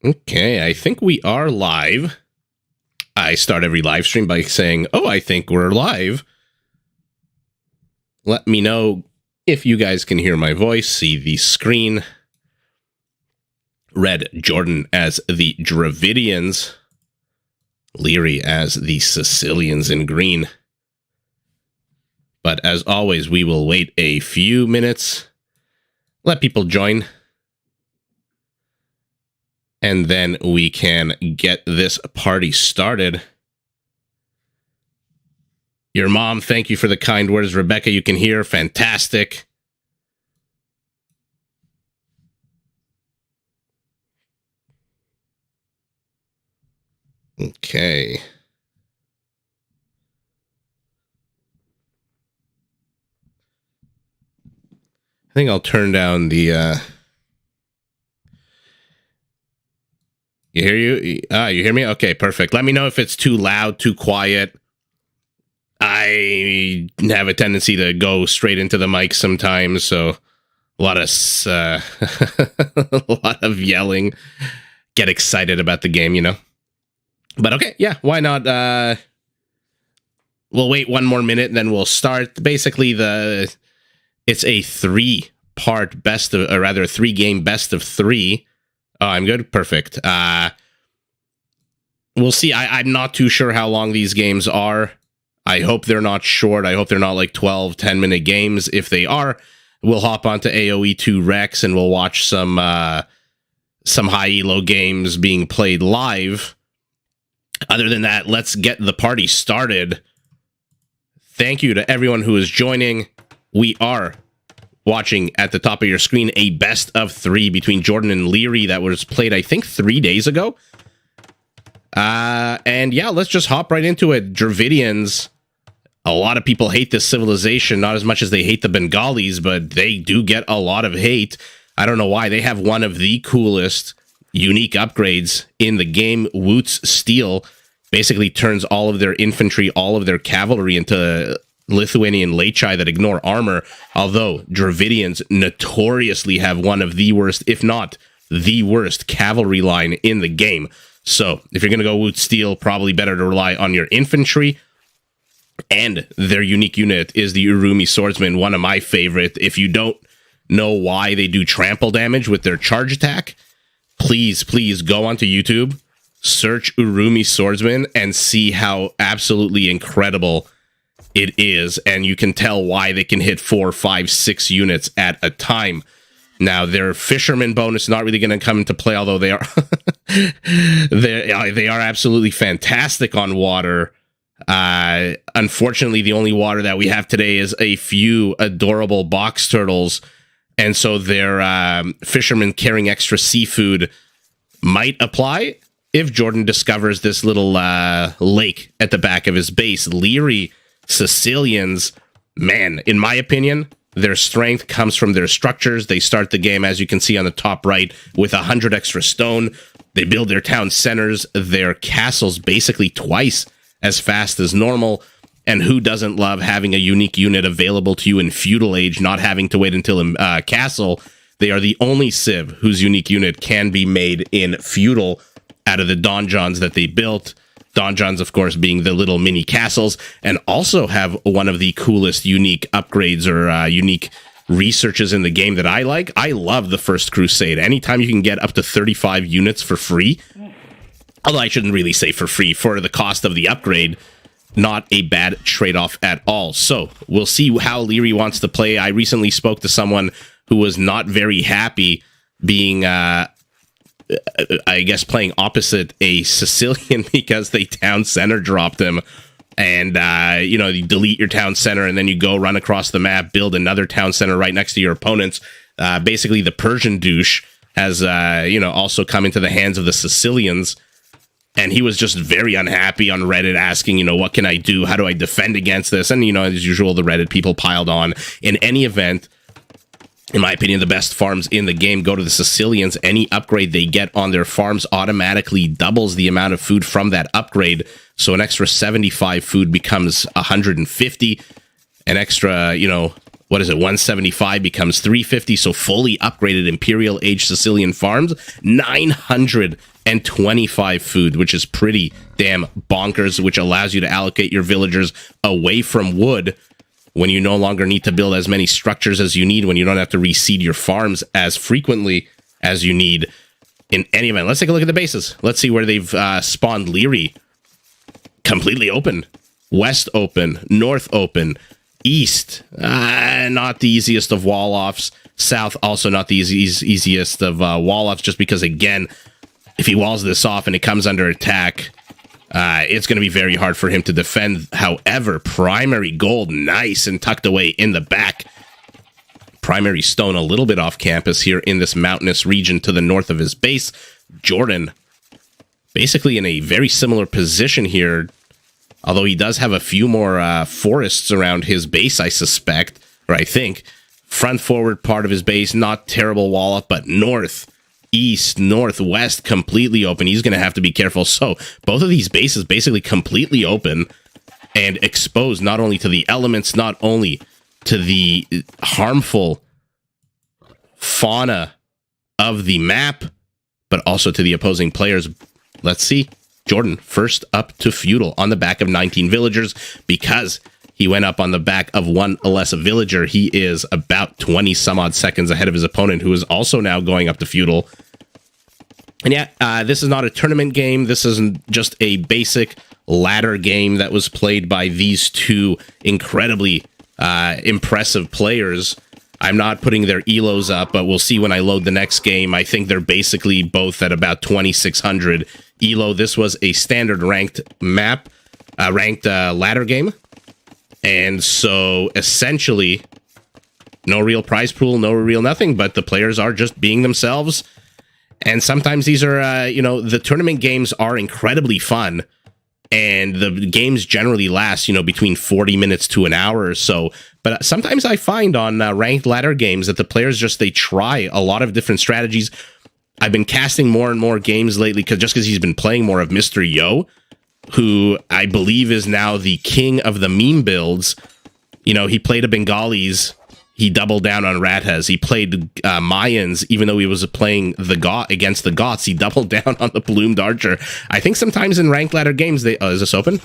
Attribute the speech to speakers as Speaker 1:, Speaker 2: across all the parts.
Speaker 1: Okay, I think we are live. I start every live stream by saying, oh, I think we're live. Let me know if you guys can hear my voice, see the screen. Red JorDan as the Dravidians. Liereyy as the Sicilians in green. But as always, we will wait a few minutes. Let people join. And then we can get this party started. Your mom, thank you for the kind words. Rebecca, you can hear. Fantastic. Okay. I think I'll turn down the... You hear me? Okay, perfect. Let me know if it's too loud, too quiet. I have a tendency to go straight into the mic sometimes, so a lot of a lot of yelling. Get excited about the game, you know. But okay, yeah, why not? We'll wait one more minute, and then we'll start. Basically, it's a three-part best of, or rather, a three-game best of three. Oh, I'm good. Perfect. We'll see. I'm not too sure how long these games are. I hope they're not short. I hope they're not like 12, 10-minute games. If they are, we'll hop onto AoE 2 Rex and we'll watch some high elo games being played live. Other than that, let's get the party started. Thank you to everyone who is joining. We are watching at the top of your screen a best of three between JorDan and Liereyy that was played, I think, 3 days ago. And yeah, let's just hop right into it. Dravidians. A lot of people hate this civilization, not as much as they hate the Bengalis, but they do get a lot of hate. I don't know why. They have one of the coolest unique upgrades in the game. Woot's Steel basically turns all of their infantry, all of their cavalry into Lithuanian Liereyy that ignore armor, although Dravidians notoriously have one of the worst, if not the worst, cavalry line in the game. So if you're going to go Woot Steel, probably better to rely on your infantry. And their unique unit is the Urumi Swordsman, one of my favorite. If you don't know why they do trample damage with their charge attack, please go onto YouTube, search Urumi Swordsman, and see how absolutely incredible it is, and you can tell why they can hit 4, 5, 6 units at a time. Now, their fisherman bonus is not really going to come into play, although they are they are absolutely fantastic on water. Unfortunately, the only water that we have today is a few adorable box turtles, and so their fishermen carrying extra seafood might apply if JorDan discovers this little lake at the back of his base. Liereyy Sicilians, man, in my opinion, their strength comes from their structures. They start the game, as you can see on the top right, with 100 extra stone. They build their town centers, their castles basically twice as fast as normal. And who doesn't love having a unique unit available to you in feudal age, not having to wait until castle? They are the only civ whose unique unit can be made in feudal out of the donjons that they built. Donjons, of course, being the little mini castles, and also have one of the coolest unique upgrades or unique researches in the game that I like. I love the First Crusade. Anytime you can get up to 35 units for free, although I shouldn't really say for free, for the cost of the upgrade, not a bad trade-off at all. So we'll see how Liereyy wants to play. I recently spoke to someone who was not very happy being... I guess playing opposite a Sicilian because they town center dropped him. And, you delete your town center and then you go run across the map, build another town center right next to your opponents. Basically, the Persian douche has, also come into the hands of the Sicilians. And he was just very unhappy on Reddit asking, what can I do? How do I defend against this? And, as usual, the Reddit people piled on. In any event, in my opinion, the best farms in the game go to the Sicilians. Any upgrade they get on their farms automatically doubles the amount of food from that upgrade. So an extra 75 food becomes 150. An extra, what is it, 175 becomes 350, so fully upgraded Imperial Age Sicilian farms, 925 food, which is pretty damn bonkers, which allows you to allocate your villagers away from wood when you no longer need to build as many structures as you need, when you don't have to reseed your farms as frequently as you need. In any event, let's take a look at the bases. Let's see where they've spawned Liereyy. Completely open. West open. North open. East, not the easiest of wall-offs. South, also not the easiest of wall-offs, just because, again, if he walls this off and it comes under attack, it's going to be very hard for him to defend. However, primary gold, nice and tucked away in the back. Primary stone a little bit off campus here in this mountainous region to the north of his base. JorDan, basically in a very similar position here, although he does have a few more forests around his base, I suspect, or I think. Front forward part of his base, not terrible wall up, but north, east, northwest, completely open. He's going to have to be careful. So both of these bases basically completely open and exposed not only to the elements, not only to the harmful fauna of the map, but also to the opposing players. Let's see. JorDan first up to feudal on the back of 19 villagers. Because he went up on the back of one less villager, he is about 20 some odd seconds ahead of his opponent, who is also now going up to feudal. And yeah, this is not a tournament game. This isn't just a basic ladder game that was played by these two incredibly impressive players. I'm not putting their Elos up, but we'll see when I load the next game. I think they're basically both at about 2,600 Elo. This was a standard ranked map, ranked ladder game. And so essentially, no real prize pool, no real nothing, but the players are just being themselves. And sometimes these are, the tournament games are incredibly fun. And the games generally last, between 40 minutes to an hour or so. But sometimes I find on ranked ladder games that the players they try a lot of different strategies. I've been casting more and more games lately because he's been playing more of Mr. Yo, who I believe is now the king of the meme builds. He played a Bengalis. He doubled down on Rathas. He played Mayans, even though he was playing against the Goths. He doubled down on the Bloomed Archer. I think sometimes in ranked ladder games, is this open?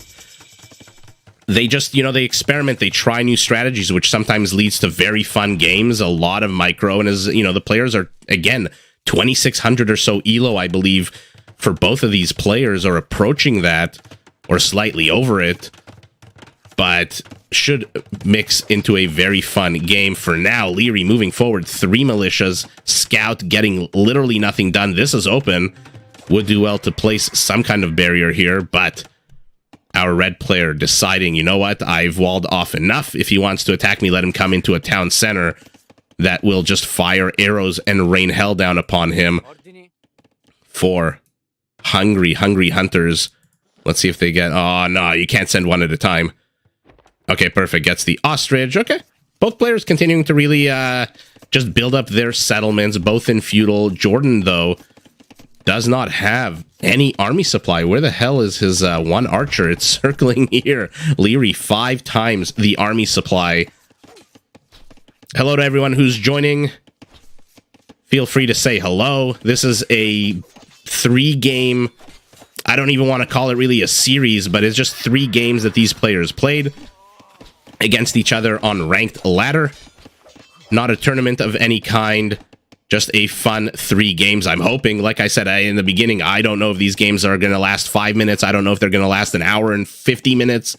Speaker 1: They just, they experiment. They try new strategies, which sometimes leads to very fun games, a lot of micro. And as the players are, again, 2,600 or so Elo, I believe, for both of these players are approaching that or slightly over it. But should mix into a very fun game. For now, Liereyy moving forward, 3 militias, Scout getting literally nothing done. This is open. Would do well to place some kind of barrier here, but our red player deciding, you know what, I've walled off enough. If he wants to attack me, let him come into a town center that will just fire arrows and rain hell down upon him. 4 hungry hunters. Let's see if they get... Oh, no, you can't send one at a time. Okay, perfect. Gets the ostrich. Okay. Both players continuing to really just build up their settlements, both in feudal. JorDan, though, does not have any army supply. Where the hell is his one archer? It's circling here. Liereyy, 5 times the army supply. Hello to everyone who's joining. Feel free to say hello. This is a 3-game... I don't even want to call it really a series, but it's just 3 games that these players played against each other on ranked ladder. Not a tournament of any kind, just a fun 3 games. I'm hoping, like I said in the beginning, I don't know if these games are going to last 5 minutes. I don't know if they're going to last an hour and 50 minutes.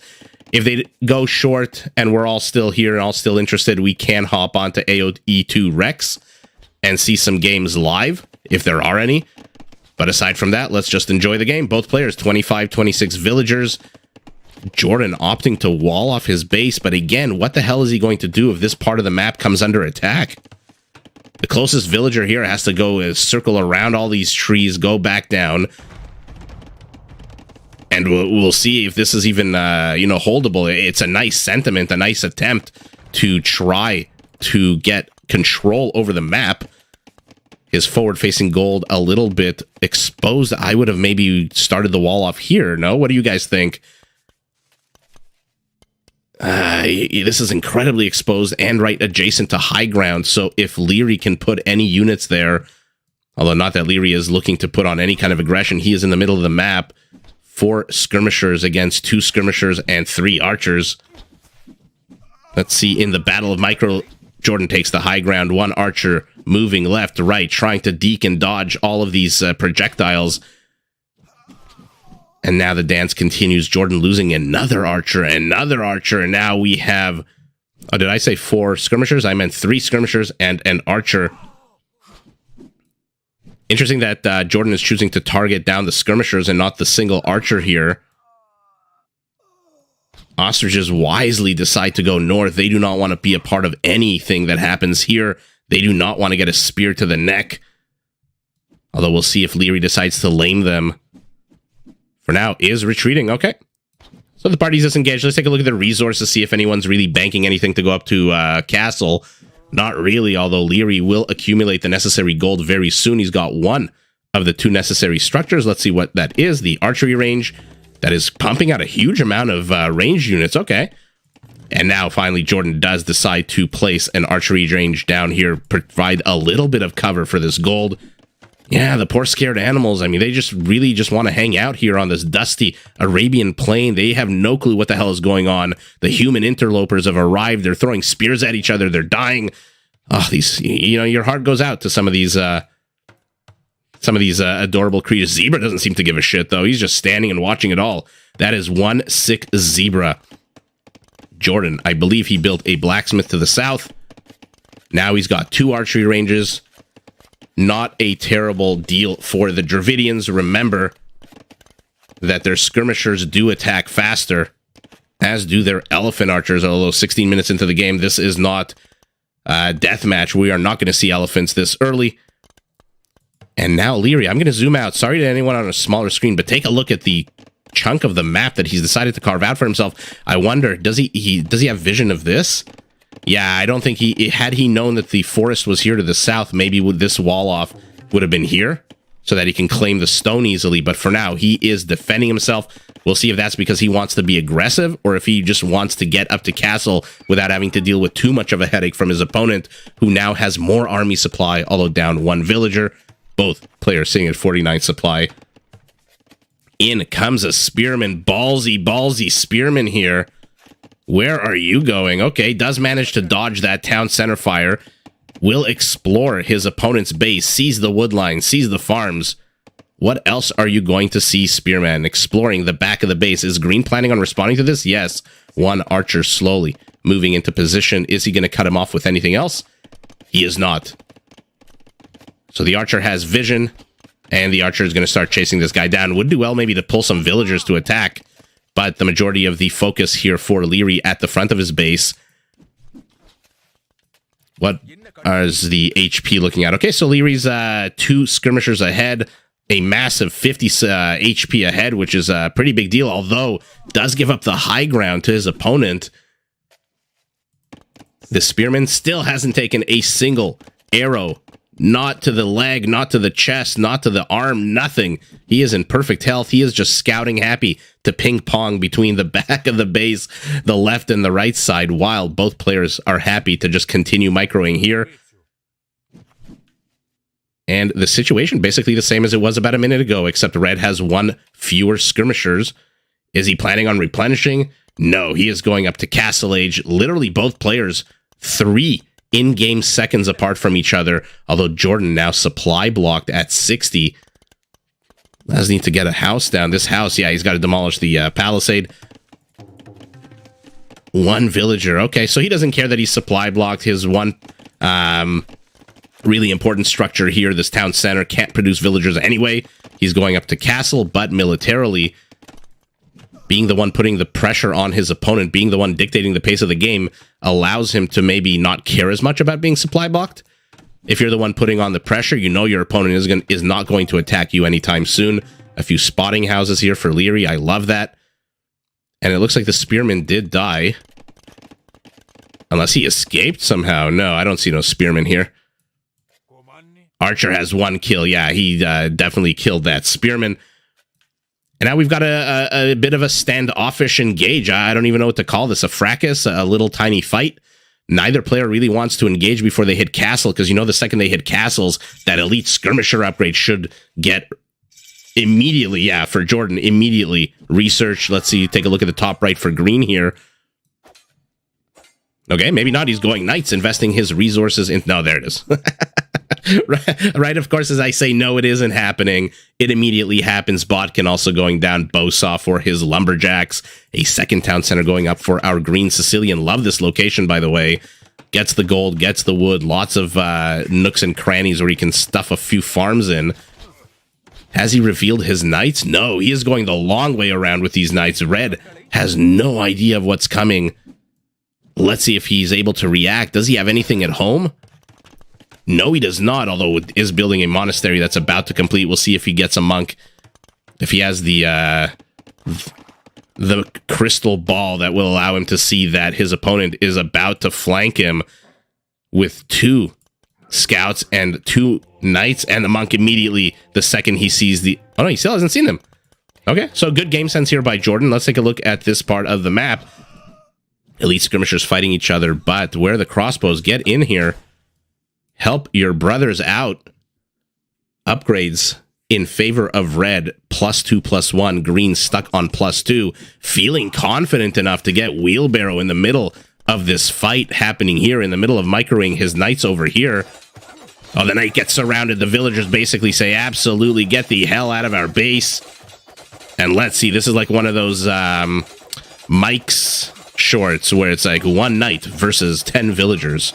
Speaker 1: If they go short and we're all still here and all still interested, we can hop onto AOE2 Rex and see some games live, if there are any. But aside from that, let's just enjoy the game. Both players, 25, 26 villagers. JorDan opting to wall off his base, but again, what the hell is he going to do if this part of the map comes under attack? The closest villager here has to go circle around all these trees, go back down, and we'll see if this is even, holdable. It's a nice sentiment, a nice attempt to try to get control over the map. His forward-facing gold a little bit exposed. I would have maybe started the wall off here, no? What do you guys think? This is incredibly exposed and right adjacent to high ground, so if Liereyy can put any units there, although not that Liereyy is looking to put on any kind of aggression, he is in the middle of the map, 4 skirmishers against 2 skirmishers and 3 archers. Let's see, in the Battle of Micro, JorDan takes the high ground, 1 archer moving left to right, trying to deke and dodge all of these projectiles. And now the dance continues. JorDan losing another archer, and now we have... Oh, did I say 4 skirmishers? I meant 3 skirmishers and an archer. Interesting that JorDan is choosing to target down the skirmishers and not the single archer here. Ostriches wisely decide to go north. They do not want to be a part of anything that happens here. They do not want to get a spear to the neck. Although we'll see if Liereyy decides to lame them. For now, is retreating. Okay. So the party's disengaged. Let's take a look at the resources, see if anyone's really banking anything to go up to Castle. Not really, although Liereyy will accumulate the necessary gold very soon. He's got 1 of the 2 necessary structures. Let's see what that is. The archery range that is pumping out a huge amount of range units. Okay. And now, finally, JorDan does decide to place an archery range down here, provide a little bit of cover for this gold. Yeah, the poor scared animals. I mean, they just really just want to hang out here on this dusty Arabian plain. They have no clue what the hell is going on. The human interlopers have arrived. They're throwing spears at each other. They're dying. Oh, these, you know, your heart goes out to some of these adorable creatures. Zebra doesn't seem to give a shit, though. He's just standing and watching it all. That is 1 sick zebra. JorDan, I believe he built a blacksmith to the south. Now he's got 2 archery ranges. Not a terrible deal for the Dravidians. Remember that their skirmishers do attack faster, as do their elephant archers. Although 16 minutes into the game, this is not a deathmatch. We are not going to see elephants this early. And now Liereyy, I'm going to zoom out. Sorry to anyone on a smaller screen, but take a look at the chunk of the map that he's decided to carve out for himself. I wonder, does he have vision of this? Yeah, I don't think had he known that the forest was here to the south, maybe this wall off would have been here so that he can claim the stone easily. But for now, he is defending himself. We'll see if that's because he wants to be aggressive or if he just wants to get up to Castle without having to deal with too much of a headache from his opponent, who now has more army supply, although down 1 villager. Both players sitting at 49 supply. In comes a spearman. Ballsy spearman here. Where are you going? Okay, does manage to dodge that town center fire. Will explore his opponent's base. Sees the woodline. Sees the farms. What else are you going to see, Spearman? Exploring the back of the base. Is Green planning on responding to this? Yes. 1 archer slowly moving into position. Is he going to cut him off with anything else? He is not. So the archer has vision, and the archer is going to start chasing this guy down. Would do well maybe to pull some villagers to attack. But the majority of the focus here for Liereyy at the front of his base. What is the HP looking at? Okay, so Lierey's 2 skirmishers ahead. A massive 50 HP ahead, which is a pretty big deal. Although, does give up the high ground to his opponent. The spearman still hasn't taken a single arrow. Not to the leg, not to the chest, not to the arm, nothing. He is in perfect health. He is just scouting happy to ping pong between the back of the base, the left and the right side, while both players are happy to just continue microing here. And the situation basically the same as it was about a minute ago, except Red has 1 fewer skirmishers. Is he planning on replenishing? No, he is going up to Castle Age. Literally both players 3 in-game seconds apart from each other, although JorDan now supply blocked at 60. Does need to get a house down. This house, yeah, he's got to demolish the palisade. 1 villager. Okay, so he doesn't care that he's supply blocked. His 1 really important structure here, this town center, can't produce villagers anyway. He's going up to Castle, but militarily, being the one putting the pressure on his opponent, being the one dictating the pace of the game, allows him to maybe not care as much about being supply blocked. If you're the one putting on the pressure, you know your opponent is not going to attack you anytime soon. A few spotting houses here for Liereyy. I love that. And it looks like the spearman did die. Unless he escaped somehow. No, I don't see no spearman here. Archer has 1 kill. Yeah, he definitely killed that spearman. And now we've got a bit of a standoffish engage. I don't even know what to call this. A fracas, a little tiny fight. Neither player really wants to engage before they hit castle, because you know the second they hit castles, that elite skirmisher upgrade should get immediately, yeah, for JorDan, immediately research. Let's see, take a look at the top right for green here. Okay, maybe not. He's going knights, investing his resources in... No, there it is. Right, of course, as I say, no, it isn't happening. It immediately happens. Botkin also going down. Bosaw for his lumberjacks. A second town center going up for our green Sicilian. Love this location, by the way. Gets the gold, gets the wood. Lots of nooks and crannies where he can stuff a few farms in. Has he revealed his knights? No, he is going the long way around with these knights. Red has no idea of what's coming. Let's see if he's able to react. Does he have anything at home? No, he does not, although it is building a monastery that's about to complete. We'll see if he gets a monk. If he has the crystal ball that will allow him to see that his opponent is about to flank him with 2 scouts and 2 knights and a monk immediately the second he sees the... Oh, no, he still hasn't seen them. Okay, so good game sense here by JorDan. Let's take a look at this part of the map. Elite skirmishers fighting each other, but where the crossbows get in here... Help your brothers out. Upgrades in favor of red. +2/+1. Green stuck on +2. Feeling confident enough to get wheelbarrow in the middle of this fight happening here. In the middle of microing his knights over here. Oh, the knight gets surrounded. The villagers basically say, absolutely, get the hell out of our base. And let's see. This is like one of those Mike's shorts where it's like 1 knight versus 10 villagers.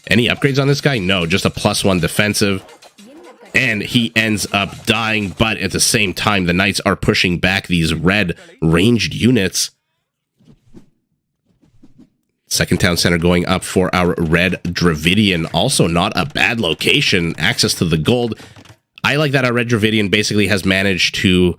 Speaker 1: Any upgrades on this guy? No, just a +1 defensive. And he ends up dying, but at the same time, the knights are pushing back these red ranged units. Second town center going up for our red Dravidian. Also not a bad location. Access to the gold. I like that our red Dravidian basically has managed to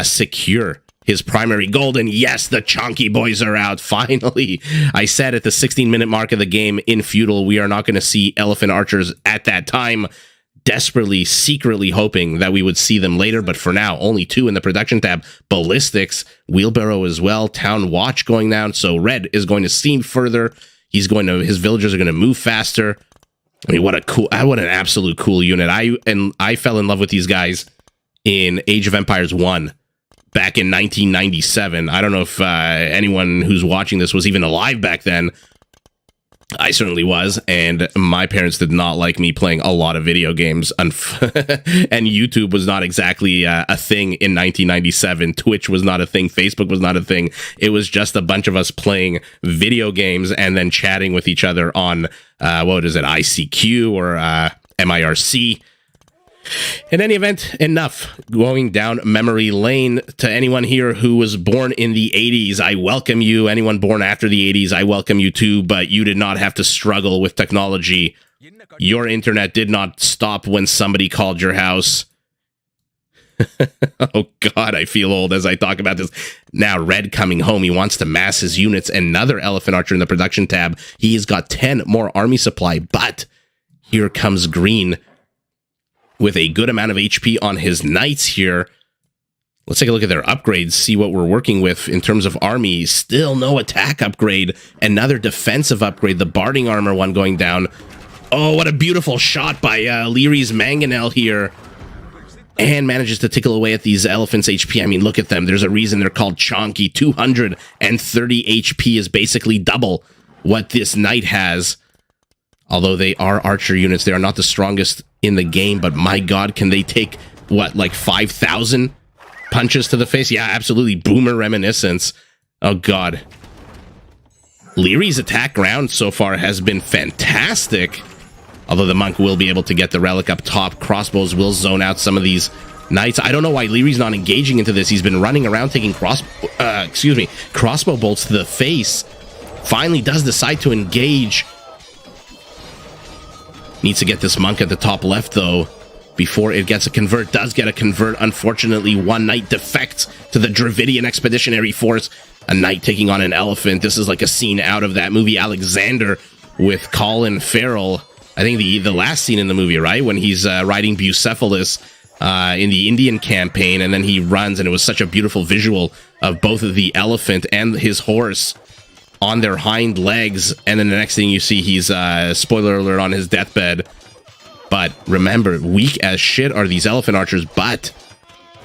Speaker 1: secure his primary gold, and yes, the chonky boys are out, finally. I said at the 16-minute mark of the game in Feudal, we are not going to see elephant archers at that time, desperately, secretly hoping that we would see them later, but for now, only 2 in the production tab. Ballistics, wheelbarrow as well, town watch going down, so red is going to steam further. His villagers are going to move faster. I mean, what an absolute cool unit. I fell in love with these guys in Age of Empires 1. Back in 1997. I don't know if anyone who's watching this was even alive back then. I certainly was, and my parents did not like me playing a lot of video games, and YouTube was not exactly a thing in 1997. Twitch was not a thing. Facebook was not a thing. It was just a bunch of us playing video games and then chatting with each other on, what is it, ICQ or MIRC. In any event, enough going down memory lane. To anyone here who was born in the 80s, I welcome you. Anyone born after the 80s, I welcome you too, but you did not have to struggle with technology. Your internet did not stop when somebody called your house. Oh God, I feel old as I talk about this. Now, red coming home. He wants to mass his units. Another elephant archer in the production tab. He's got 10 more army supply, but here comes green with a good amount of HP on his knights here. Let's take a look at their upgrades, see what we're working with in terms of army. Still no attack upgrade. Another defensive upgrade, the Barding armor one going down. Oh, what a beautiful shot by Lierey's Mangonel here. And manages to tickle away at these elephants' HP. I mean, look at them. There's a reason they're called chonky. 230 HP is basically double what this knight has. Although they are archer units, they are not the strongest in the game, but my God, can they take, what, like 5,000 punches to the face? Yeah, absolutely. Boomer reminiscence. Oh, God. Lierey's attack round so far has been fantastic. Although the monk will be able to get the relic up top. Crossbows will zone out some of these knights. I don't know why Lierey's not engaging into this. He's been running around taking crossbow bolts to the face. Finally does decide to engage. Needs to get this monk at the top left, though, before it gets a convert. Does get a convert. Unfortunately, 1 knight defects to the Dravidian Expeditionary Force. A knight taking on an elephant. This is like a scene out of that movie Alexander with Colin Farrell. I think the last scene in the movie, right? When he's riding Bucephalus in the Indian campaign, and then he runs, and it was such a beautiful visual of both of the elephant and his horse on their hind legs, and then the next thing you see, he's, spoiler alert, on his deathbed. But remember, weak as shit are these elephant archers, but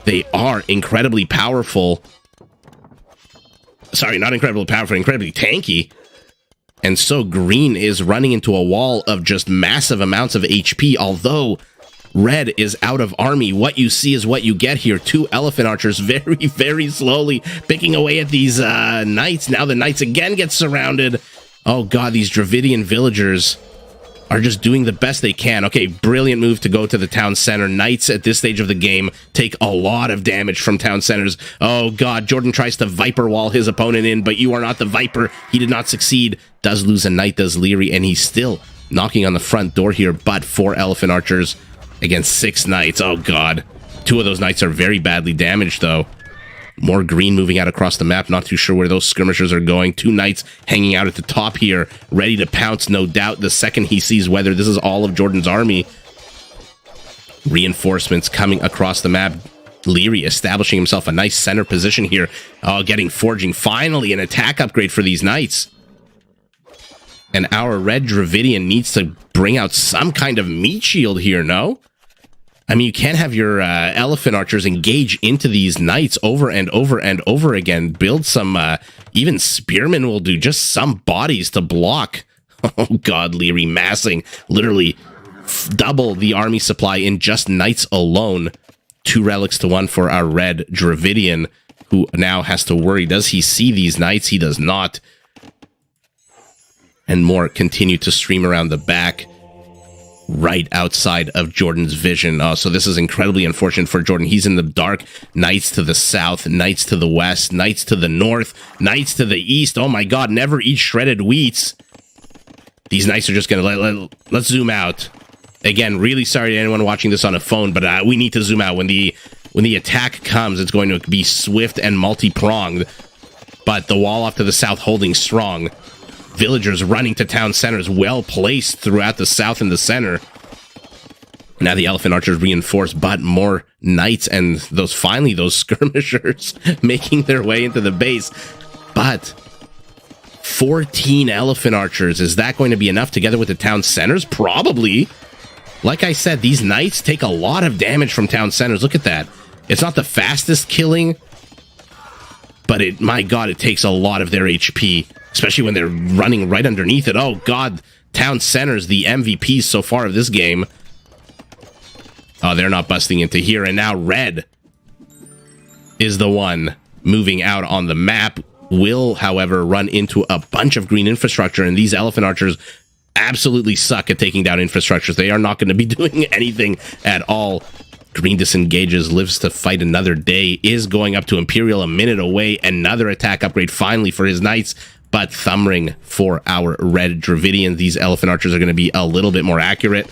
Speaker 1: they are incredibly powerful. Sorry, not incredibly powerful, incredibly tanky. And so green is running into a wall of just massive amounts of HP, although red is out of army. What you see is what you get here. 2 elephant archers very, very slowly picking away at these knights. Now the knights again get surrounded. Oh god, these Dravidian villagers are just doing the best they can. Okay, brilliant move to go to the town center. Knights at this stage of the game take a lot of damage from town centers. Oh god, JorDan tries to Viper wall his opponent in, but you are not the Viper. He did not succeed. Does lose a knight, does Liereyy, and he's still knocking on the front door here, but 4 elephant archers against 6 knights. Oh god. 2 of those knights are very badly damaged, though. More green moving out across the map. Not too sure where those skirmishers are going. 2 knights hanging out at the top here, ready to pounce, no doubt, the second he sees weather. This is all of JorDan's army. Reinforcements coming across the map. Liereyy establishing himself a nice center position here. Oh, getting forging. Finally, an attack upgrade for these knights. And our red Dravidian needs to bring out some kind of meat shield here, no? I mean, you can't have your elephant archers engage into these knights over and over and over again. Build some, even spearmen will do, just some bodies to block. Oh god, Liereyy massing, literally double the army supply in just knights alone. 2 relics to 1 for our red Dravidian, who now has to worry. Does he see these knights? He does not. And more continue to stream around the back, right outside of JorDan's vision. So this is incredibly unfortunate for JorDan. He's in the dark. Knights to the south, knights to the west, knights to the north, knights to the east. Oh my god, never eat shredded wheats. These knights are just gonna let's zoom out. Again, really sorry to anyone watching this on a phone, but we need to zoom out. When the attack comes, it's going to be swift and multi-pronged. But the wall off to the south holding strong. Villagers running to town centers, well placed throughout the south and the center. Now the elephant archers reinforced, but more knights and those skirmishers making their way into the base. But 14 elephant archers, is that going to be enough together with the town centers? Probably. Like I said, these knights take a lot of damage from town centers. Look at that. It's not the fastest killing, but my god, it takes a lot of their HP. Especially when they're running right underneath it. Oh, God. Town centers, the MVPs so far of this game. Oh, they're not busting into here. And now red is the one moving out on the map. Will, however, run into a bunch of green infrastructure. And these elephant archers absolutely suck at taking down infrastructures. They are not going to be doing anything at all. Green disengages, lives to fight another day. Is going up to Imperial a minute away. Another attack upgrade finally for his knights. But thumbring for our red Dravidian. These elephant archers are going to be a little bit more accurate.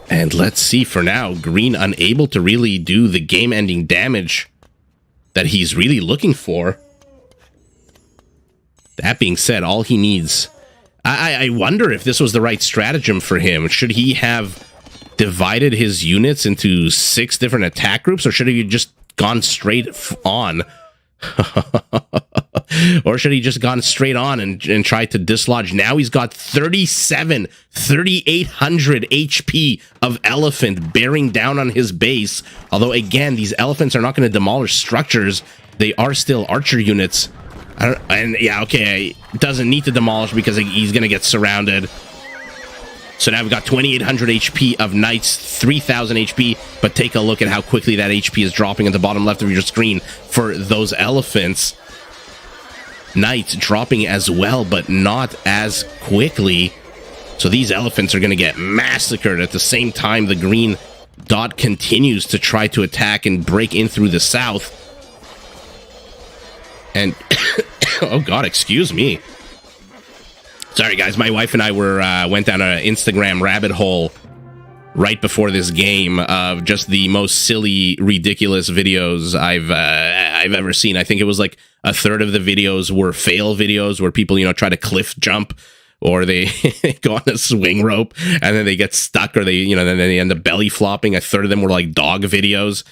Speaker 1: And let's see, for now, green unable to really do the game-ending damage that he's really looking for. That being said, all he needs... I wonder if this was the right stratagem for him. Should he have divided his units into 6 different attack groups, or should he have just gone straight on? Or should he just gone straight on and tried to dislodge? Now he's got 3,800 HP of elephant bearing down on his base. Although, again, these elephants are not going to demolish structures. They are still archer units. Doesn't need to demolish because he's going to get surrounded. So now we've got 2,800 HP of knights, 3,000 HP, but take a look at how quickly that HP is dropping at the bottom left of your screen for those elephants. Knights dropping as well, but not as quickly. So these elephants are going to get massacred. At the same time, the green dot continues to try to attack and break in through the south. And, oh god, excuse me. Sorry, guys. My wife and I went down an Instagram rabbit hole right before this game of just the most silly, ridiculous videos I've ever seen. I think it was like a third of the videos were fail videos where people, try to cliff jump or they go on a swing rope and then they get stuck, or then they end up belly flopping. A third of them were like dog videos,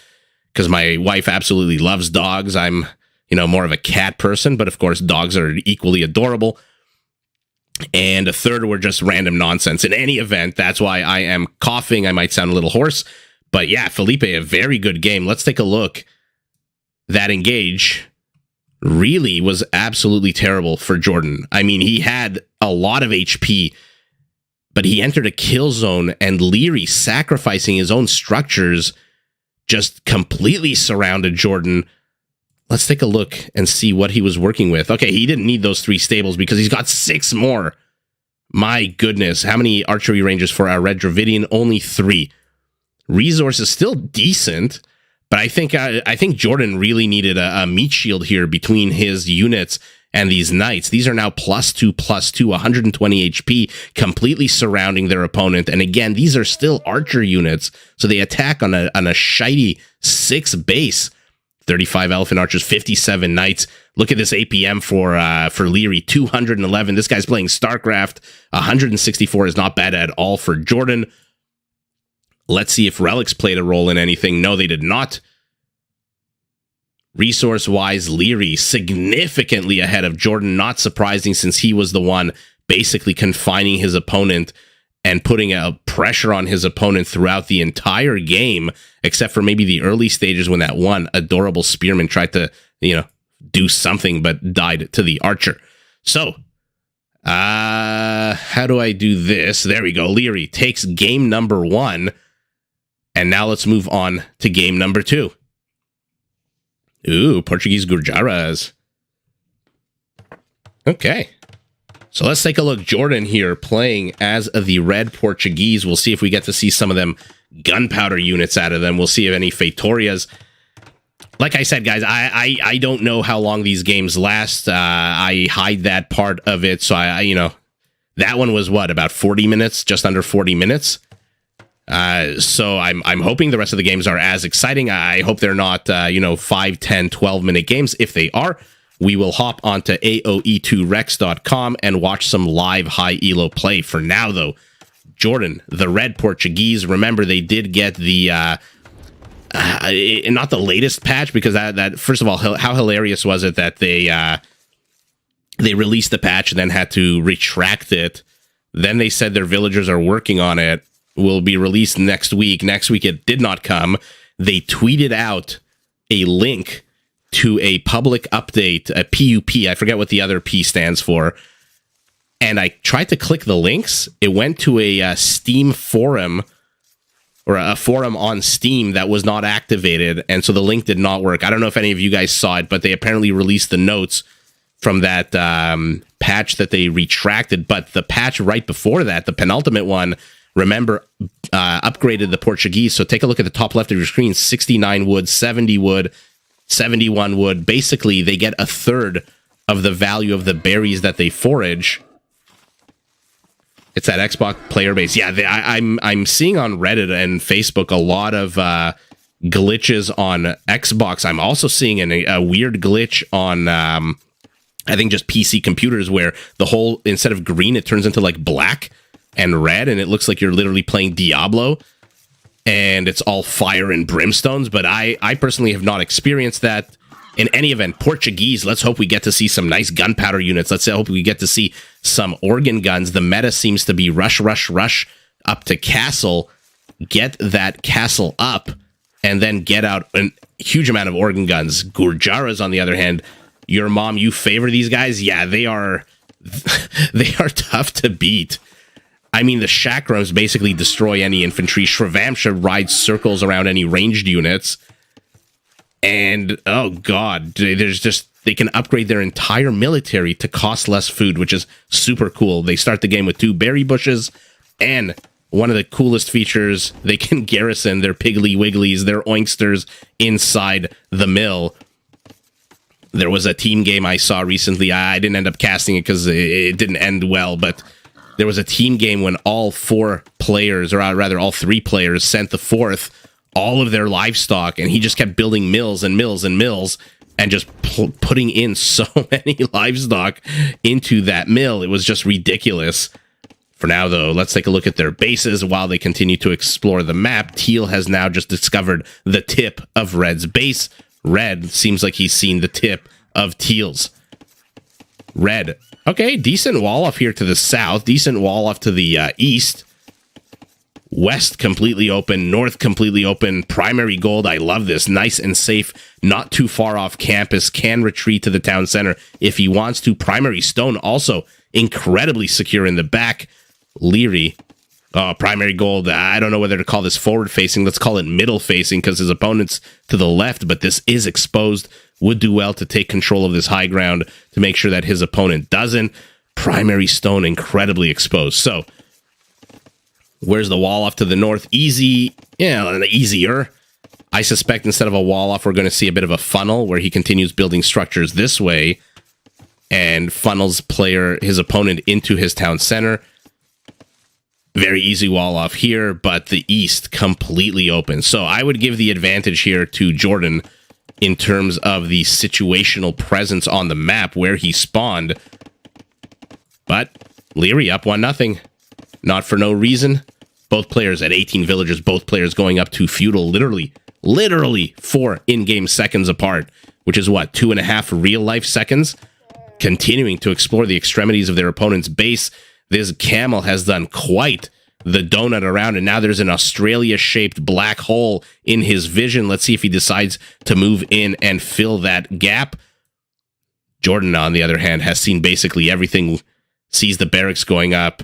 Speaker 1: because my wife absolutely loves dogs. I'm, more of a cat person, but of course dogs are equally adorable. And a third were just random nonsense. In any event, that's why I am coughing. I might sound a little hoarse, but yeah, Felipe, a very good game. Let's take a look. That engage really was absolutely terrible for JorDan. I mean, he had a lot of HP, but he entered a kill zone, and Liereyy, sacrificing his own structures, just completely surrounded JorDan. Let's take a look and see what he was working with. Okay, he didn't need those 3 stables because he's got 6 more. My goodness, how many archery ranges for our Red Dravidian? Only 3. Resource is still decent, but I think JorDan really needed a meat shield here between his units and these knights. These are now +2/+2, 120 HP, completely surrounding their opponent. And again, these are still archer units, so they attack on a shitey 6 base. 35 elephant archers, 57 knights. Look at this APM for Liereyy, 211. This guy's playing StarCraft. 164 is not bad at all for JorDan. Let's see if relics played a role in anything. No, they did not. Resource-wise, Liereyy significantly ahead of JorDan. Not surprising, since he was the one basically confining his opponent and putting a pressure on his opponent throughout the entire game, except for maybe the early stages when that one adorable spearman tried to, do something but died to the archer. So, how do I do this? There we go. Liereyy takes game number 1, and now let's move on to game number 2. Ooh, Portuguese Gurjaras. Okay. So let's take a look. JorDan here playing as the red Portuguese. We'll see if we get to see some of them gunpowder units out of them. We'll see if any Feitorias. Like I said, guys, I don't know how long these games last. I hide that part of it. So that one was about 40 minutes, just under 40 minutes. So I'm hoping the rest of the games are as exciting. I hope they're not, 5, 10, 12-minute games. If they are, we will hop onto AOE2Rex.com and watch some live high elo play. For now, though, JorDan, the red Portuguese, remember they did get the, not the latest patch, because that first of all, how hilarious was it that they released the patch and then had to retract it. Then they said their villagers are working on it, will be released next week. Next week it did not come. They tweeted out a link to a public update, a PUP. I forget what the other P stands for. And I tried to click the links. It went to a Steam forum, or a forum on Steam that was not activated. And so the link did not work. I don't know if any of you guys saw it, but they apparently released the notes from that patch that they retracted. But the patch right before that, the penultimate one, remember, upgraded the Portuguese. So take a look at the top left of your screen. 69 wood, 70 wood, 71 wood. Basically, they get a third of the value of the berries that they forage. It's that Xbox player base. Yeah, I'm seeing on Reddit and Facebook a lot of glitches on Xbox. I'm also seeing a weird glitch on, I think, just PC computers, where the whole, instead of green, it turns into like black and red, and it looks like you're literally playing Diablo, and it's all fire and brimstones. But I personally have not experienced that. In any event, Portuguese, let's hope we get to see some nice gunpowder units. Let's hope we get to see some organ guns. The meta seems to be rush, rush, rush up to castle, get that castle up, and then get out a huge amount of organ guns. Gurjaras, on the other hand, your mom, you favor these guys? Yeah, they are they are tough to beat. I mean, the chakrams basically destroy any infantry. Shrivamsha rides circles around any ranged units. And, oh god, they can upgrade their entire military to cost less food, which is super cool. They start the game with 2 berry bushes, and one of the coolest features, they can garrison their Piggly Wigglies, their Oinksters inside the mill. There was a team game I saw recently. I didn't end up casting it because it didn't end well, but there was a team game when all 4 players, or rather all 3 players, sent the 4th all of their livestock, and he just kept building mills and mills and mills, and just putting in so many livestock into that mill. It was just ridiculous. For now, though, let's take a look at their bases while they continue to explore the map. Teal has now just discovered the tip of Red's base. Red seems like he's seen the tip of Teal's. Red. Okay, decent wall off here to the south. Decent wall off to the east. West completely open. North completely open. Primary gold. I love this. Nice and safe. Not too far off campus. Can retreat to the town center if he wants to. Primary stone also incredibly secure in the back. Liereyy. Primary gold. I don't know whether to call this forward facing. Let's call it middle facing because his opponent's to the left, but this is exposed. Would do well to take control of this high ground to make sure that his opponent doesn't. Primary stone incredibly exposed. So, where's the wall off to the north? Easy. Yeah, easier. I suspect instead of a wall off, we're going to see a bit of a funnel where he continues building structures this way and funnels his opponent into his town center. Very easy wall off here, but the east completely open. So I would give the advantage here to JorDan in terms of the situational presence on the map where he spawned. But Liereyy up 1-0. Not for no reason. Both players at 18 villagers, both players going up to feudal, literally 4 in-game seconds apart, which is what, 2.5 real-life seconds? Continuing to explore the extremities of their opponent's base. This camel has done quite the donut around, and now there's an Australia-shaped black hole in his vision. Let's see if he decides to move in and fill that gap. JorDan, on the other hand, has seen basically everything, sees the barracks going up,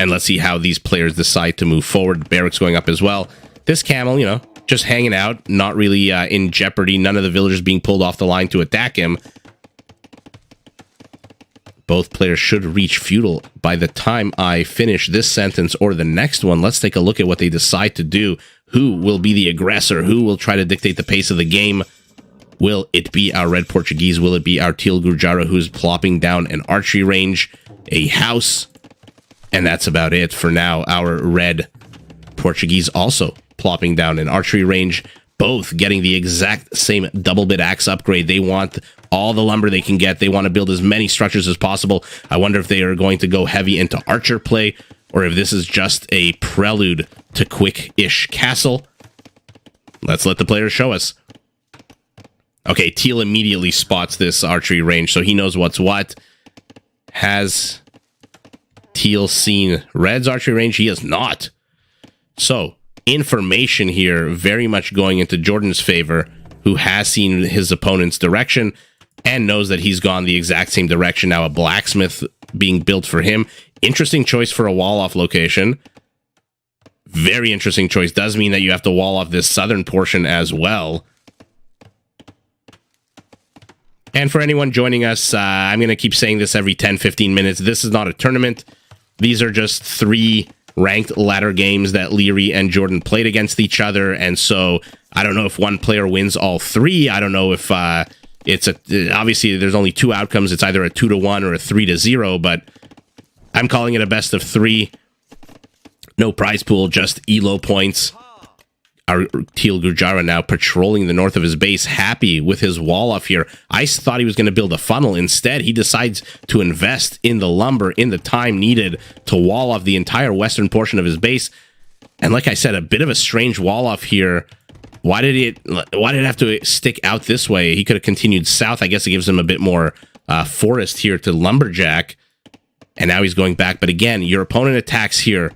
Speaker 1: and let's see how these players decide to move forward. Barracks going up as well. This camel, just hanging out, not really in jeopardy. None of the villagers being pulled off the line to attack him. Both players should reach feudal by the time I finish this sentence or the next one. Let's take a look at what they decide to do. Who will be the aggressor? Who will try to dictate the pace of the game? Will it be our red Portuguese? Will it be our teal Gurjara who's plopping down an archery range, a house? And that's about it for now. Our red Portuguese also plopping down an archery range. Both getting the exact same double bit axe upgrade. They want all the lumber they can get. They want to build as many structures as possible. I wonder if they are going to go heavy into archer play or if this is just a prelude to quick-ish castle. Let's let the players show us. Okay, Teal immediately spots this archery range, so he knows what's what. Has Teal seen Red's archery range? He has not. So, information here very much going into JorDan's favor, who has seen his opponent's direction and knows that he's gone the exact same direction. Now a blacksmith being built for him. Interesting choice for a wall off location. Very interesting choice. Does mean that you have to wall off this southern portion as well. And for anyone joining us, I'm going to keep saying this every 10-15 minutes. This is not a tournament. These are just 3 ranked ladder games that Liereyy and JorDan played against each other, and so I don't know if one player wins all 3. I don't know if obviously there's only 2 outcomes. It's either a 2-1 or a 3-0, but I'm calling it a best of 3. No prize pool, just elo points. Our Teal Gurjara now patrolling the north of his base, happy with his wall off here. I thought he was going to build a funnel. Instead, he decides to invest in the lumber, in the time needed to wall off the entire western portion of his base. And like I said, a bit of a strange wall off here. Why did it have to stick out this way? He could have continued south. I guess it gives him a bit more forest here to lumberjack. And now he's going back. But again, your opponent attacks here.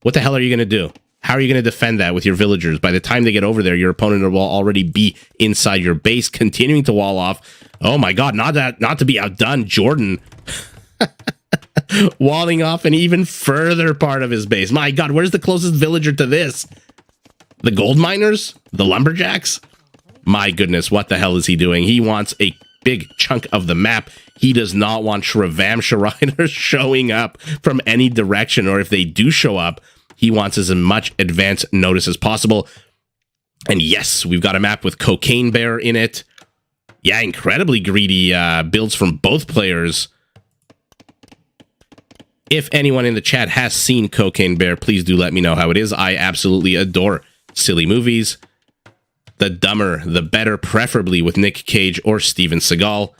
Speaker 1: What the hell are you going to do? How are you going to defend that with your villagers? By the time they get over there, your opponent will already be inside your base, continuing to wall off. Oh my god, not to be outdone, JorDan walling off an even further part of his base. My god, where's the closest villager to this? The gold miners? The lumberjacks? My goodness, what the hell is he doing? He wants a big chunk of the map. He does not want Shravam Shariners showing up from any direction, or if they do show up, he wants as much advance notice as possible. And yes, we've got a map with Cocaine Bear in it. Yeah, incredibly greedy builds from both players. If anyone in the chat has seen Cocaine Bear, please do let me know how it is. I absolutely adore silly movies. The dumber, the better, preferably with Nick Cage or Steven Seagal.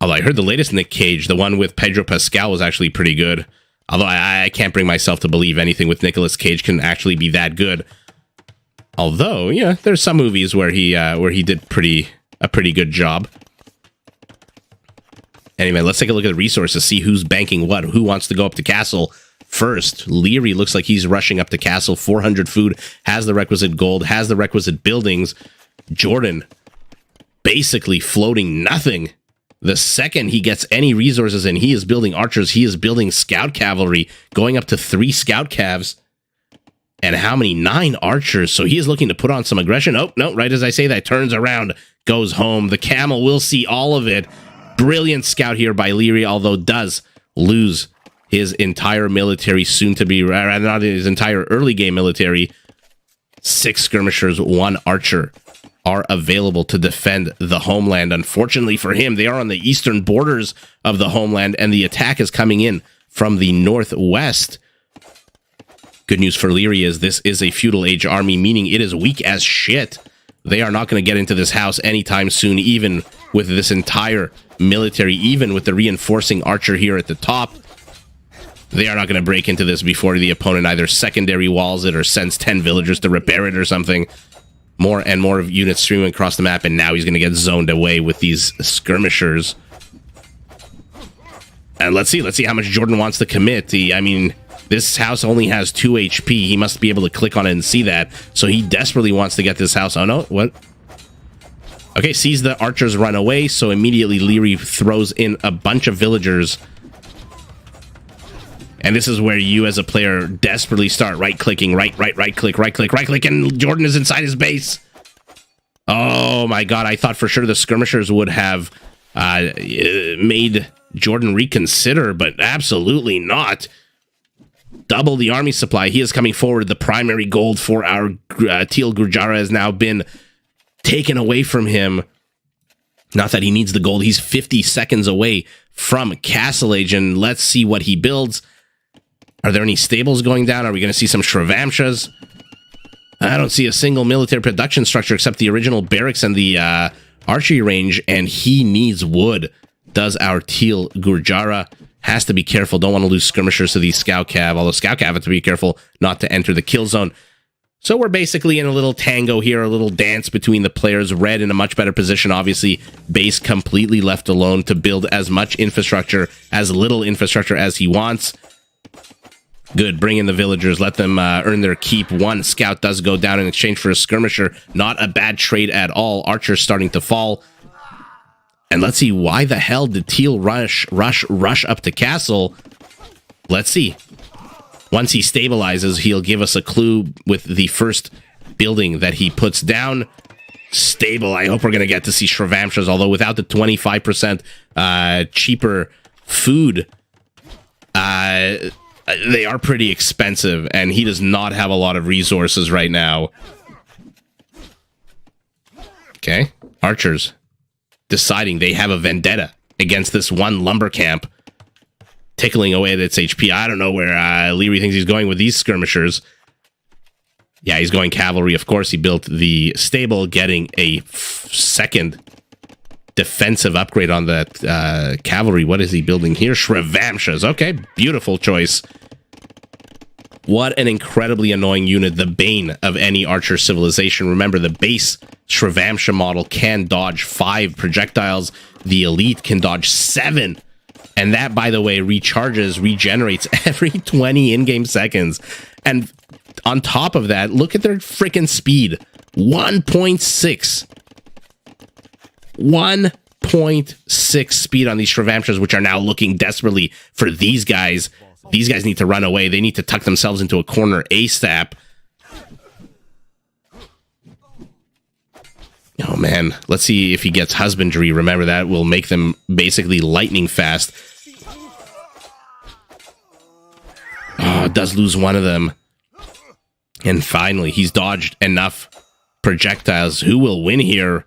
Speaker 1: Although I heard the latest Nick Cage, the one with Pedro Pascal, was actually pretty good. Although I can't bring myself to believe anything with Nicolas Cage can actually be that good. Although, yeah, there's some movies where he did a pretty good job. Anyway, let's take a look at the resources, see who's banking what, who wants to go up to castle first. Liereyy looks like he's rushing up to castle. 400 food, has the requisite gold, has the requisite buildings. JorDan basically floating nothing. The second he gets any resources in, he is building archers, he is building scout cavalry, going up to 3 scout cavs. And how many? 9 archers. So he is looking to put on some aggression. Oh, no, right as I say that, turns around, goes home. The camel will see all of it. Brilliant scout here by Liereyy, although does lose his entire military, soon to be, not his entire early game military. 6 skirmishers, 1 archer are available to defend the homeland. Unfortunately for him, they are on the eastern borders of the homeland, and the attack is coming in from the northwest. Good news for Liereyy is this is a feudal age army, meaning it is weak as shit. They are not going to get into this house anytime soon, even with this entire military, even with the reinforcing archer here at the top. They are not going to break into this before the opponent either secondary walls it or sends 10 villagers to repair it or something. More and more of units streaming across the map, and now he's going to get zoned away with these skirmishers. And let's see how much JorDan wants to commit. I mean, this house only has 2 HP. He must be able to click on it and see that. So he desperately wants to get this house. Oh, no. What? Okay, sees the archers run away, so immediately Liereyy throws in a bunch of villagers. And this is where you as a player desperately start right-clicking, right-click, and JorDan is inside his base. Oh my god, I thought for sure the skirmishers would have made JorDan reconsider, but absolutely not. Double the army supply. He is coming forward. The primary gold for our Teal Gurjara has now been taken away from him. Not that he needs the gold. He's 50 seconds away from Castle Age, and let's see what he builds. Are there any stables going down? Are we going to see some Shravamshas? I don't see a single military production structure except the original barracks and the archery range, and he needs wood. Does our Teal Gurjara. Has to be careful. Don't want to lose skirmishers to these scout cav, although scout cav have to be careful not to enter the kill zone. So we're basically in a little tango here, a little dance between the players. Red in a much better position, obviously. Base completely left alone to build as much infrastructure, as little infrastructure as he wants. Good, bring in the villagers, let them earn their keep. 1 scout does go down in exchange for a skirmisher. Not a bad trade at all. Archers starting to fall. And let's see, why the hell did Teal rush up to castle? Let's see. Once he stabilizes, he'll give us a clue with the first building that he puts down. Stable. I hope we're going to get to see Shravamshas, although without the 25% cheaper food, they are pretty expensive, and he does not have a lot of resources right now. Okay, archers deciding they have a vendetta against this one lumber camp, tickling away at its HP. I don't know where Liereyy thinks he's going with these skirmishers. Yeah, he's going cavalry. Of course, he built the stable, getting a second defensive upgrade on that cavalry. What is he building here? Shravamshas. Okay, beautiful choice. What an incredibly annoying unit, the bane of any archer civilization. Remember, the base Shravamsha model can dodge 5 projectiles. The elite can dodge 7. And that, by the way, regenerates every 20 in-game seconds. And on top of that, look at their freaking speed. 1.6. 1.6 speed on these Shravamshas, which are now looking desperately for these guys. These guys need to run away. They need to tuck themselves into a corner ASAP. Oh, man. Let's see if he gets husbandry. Remember, that will make them basically lightning fast. Oh, does lose one of them. And finally, he's dodged enough projectiles. Who will win here?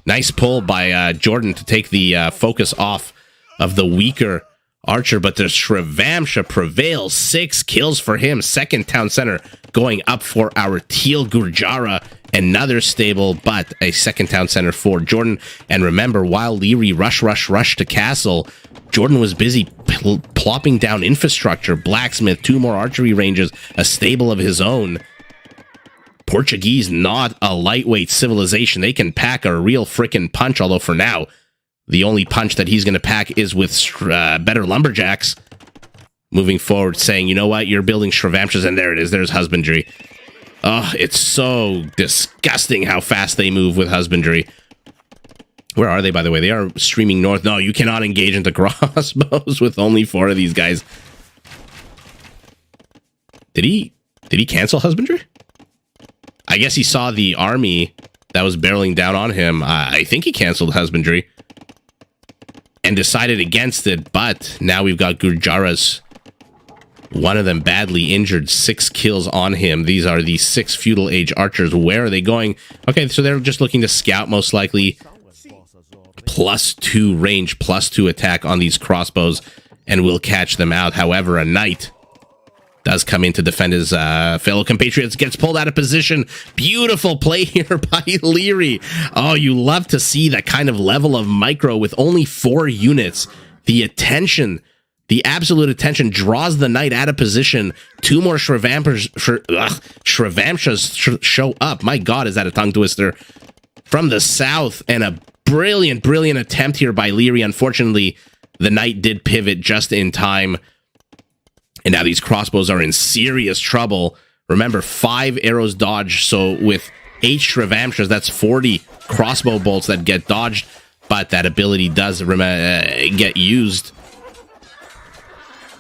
Speaker 1: Nice pull by JorDan to take the focus off of the weaker archer, but the Shrevamsha prevails. 6 kills for him. Second town center going up for our Teal Gurjara. Another stable, but a second town center for JorDan. And remember, while Liereyy rush to castle, JorDan was busy plopping down infrastructure, blacksmith, 2 more archery ranges, a stable of his own. Portuguese, not a lightweight civilization. They can pack a real frickin' punch, although for now, the only punch that he's going to pack is with better lumberjacks. Moving forward, saying, you know what, you're building Shrevamshas, and there it is, there's husbandry. Oh, it's so disgusting how fast they move with husbandry. Where are they, by the way? They are streaming north. No, you cannot engage into crossbows with only 4 of these guys. Did he cancel husbandry? I guess he saw the army that was barreling down on him. I think he canceled husbandry and decided against it, but now we've got Gurjaras. One of them badly injured, 6 kills on him. These are the 6 feudal age archers. Where are they going? Okay, so they're just looking to scout, most likely. +2 range, +2 attack on these crossbows, and will catch them out. However, a knight does come in to defend his fellow compatriots, gets pulled out of position. Beautiful play here by Liereyy. Oh, you love to see that kind of level of micro with only 4 units. The attention, the absolute attention, draws the knight out of position. 2 more Shrevamshas show up. My God, is that a tongue twister? From the south, and a brilliant attempt here by Liereyy. Unfortunately, the knight did pivot just in time. And now these crossbows are in serious trouble. Remember, 5 arrows dodged, so with 8 Shrevamshas, that's 40 crossbow bolts that get dodged, but that ability does get used.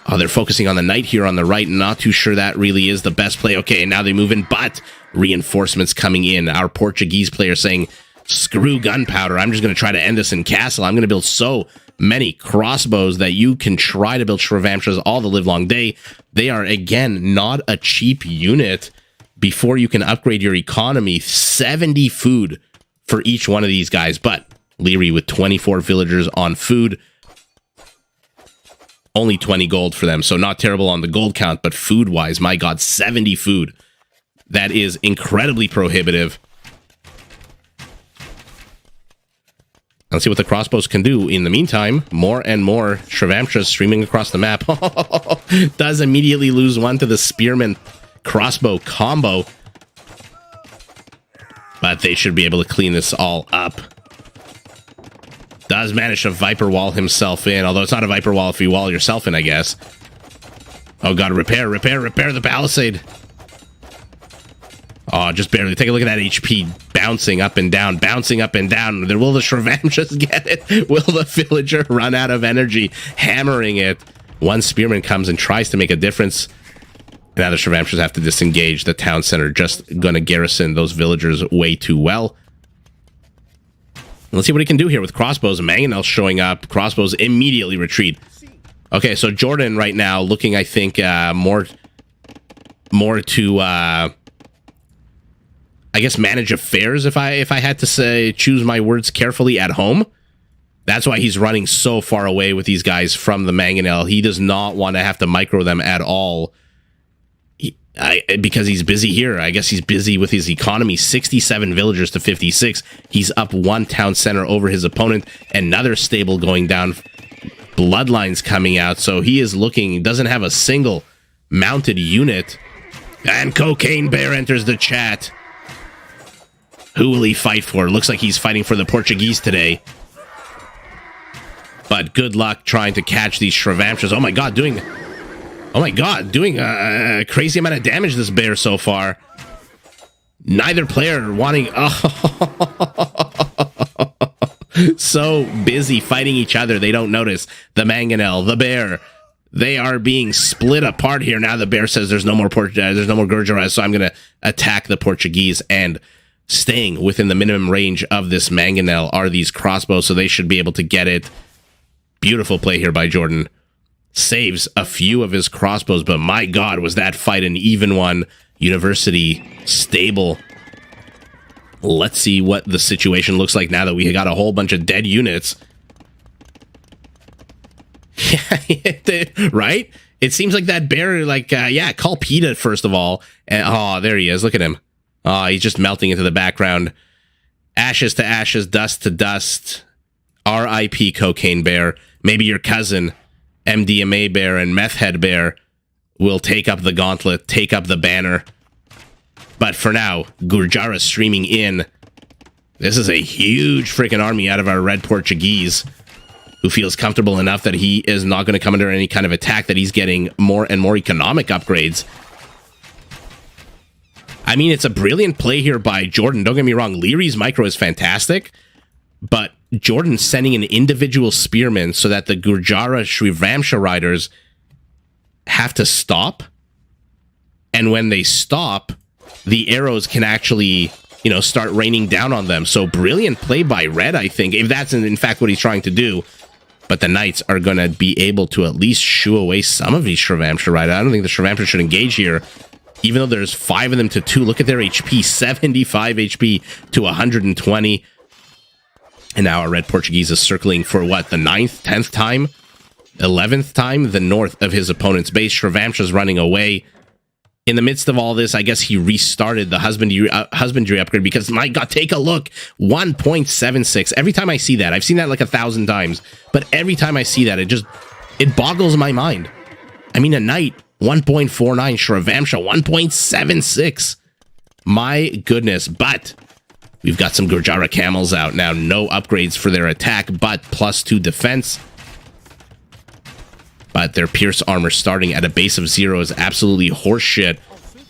Speaker 1: Oh, they're focusing on the knight here on the right. Not too sure that really is the best play. Okay, and now they move in, but reinforcements coming in. Our Portuguese player saying, screw gunpowder. I'm just going to try to end this in castle. I'm going to build so many crossbows that you can try to build Shrevamshas all the livelong day. They are, again, not a cheap unit. Before you can upgrade your economy, 70 food for each one of these guys. But Liereyy with 24 villagers on food. Only 20 gold for them, so not terrible on the gold count, but food-wise, my God, 70 food. That is incredibly prohibitive. Let's see what the crossbows can do. In the meantime, more and more Shrevamshas streaming across the map. Does immediately lose one to the spearman crossbow combo. But they should be able to clean this all up. Does manage to Viper Wall himself in, although it's not a Viper Wall if you wall yourself in, I guess. Oh God, repair the palisade. Oh, just barely. Take a look at that HP bouncing up and down. Will the Shrevamshas get it? Will the villager run out of energy? Hammering it. One spearman comes and tries to make a difference. Now the Shrevamshas have to disengage. The town center just going to garrison those villagers way too well. Let's see what he can do here with crossbows. Mangonel showing up. Crossbows immediately retreat. Okay, so JorDan right now looking, I think, more to... I guess manage affairs, if I had to say, choose my words carefully, at home. That's why he's running so far away with these guys from the Mangonel. He does not want to have to micro them at all. Because he's busy here. I guess he's busy with his economy. 67 villagers to 56. He's up 1 town center over his opponent. Another stable going down. Bloodlines coming out. So he is looking, he doesn't have a single mounted unit. And Cocaine Bear enters the chat. Who will he fight for? Looks like he's fighting for the Portuguese today. But good luck trying to catch these Shrevamshas. Oh my God, doing a crazy amount of damage, this bear so far. Neither player wanting... so busy fighting each other, they don't notice. The Mangonel, the bear, they are being split apart here. Now the bear says there's no more Gurjaras, so I'm going to attack the Portuguese. And staying within the minimum range of this Mangonel are these crossbows, so they should be able to get it. Beautiful play here by JorDan. Saves a few of his crossbows, but my God, was that fight an even one. University stable. Let's see what the situation looks like now that we got a whole bunch of dead units. Right? It seems like that bear, like, yeah, call PETA first of all. And, oh, there he is. Look at him. Oh, he's just melting into the background. Ashes to ashes, dust to dust. R.I.P. Cocaine Bear. Maybe your cousin, MDMA Bear and Meth Head Bear, will take up the gauntlet, take up the banner. But for now, Gurjara streaming in. This is a huge freaking army out of our Red Portuguese, who feels comfortable enough that he is not going to come under any kind of attack, that he's getting more and more economic upgrades. I mean, it's a brilliant play here by JorDan. Don't get me wrong, Lierey's micro is fantastic, but JorDan sending an individual spearman so that the Gurjara Shrivamsha riders have to stop. And when they stop, the arrows can actually, you know, start raining down on them. So brilliant play by Red, I think, if that's in fact what he's trying to do. But the Knights are going to be able to at least shoo away some of these Shrivamsha riders. I don't think the Shrivamsha should engage here, even though there's 5 of them to 2. Look at their HP, 75 HP to 120. And now our Red Portuguese is circling for what, the 9th, 10th time? 11th time? The north of his opponent's base. Shrivamsha's running away. In the midst of all this, I guess he restarted the husbandry upgrade because, my God, take a look. 1.76. Every time I see that, I've seen that like 1,000 times, but every time I see that, it boggles my mind. I mean, a Knight, 1.49. Shrivamsha, 1.76. My goodness, but we've got some Gurjara camels out now. No upgrades for their attack, but +2 defense. But their Pierce armor starting at a base of 0 is absolutely horseshit.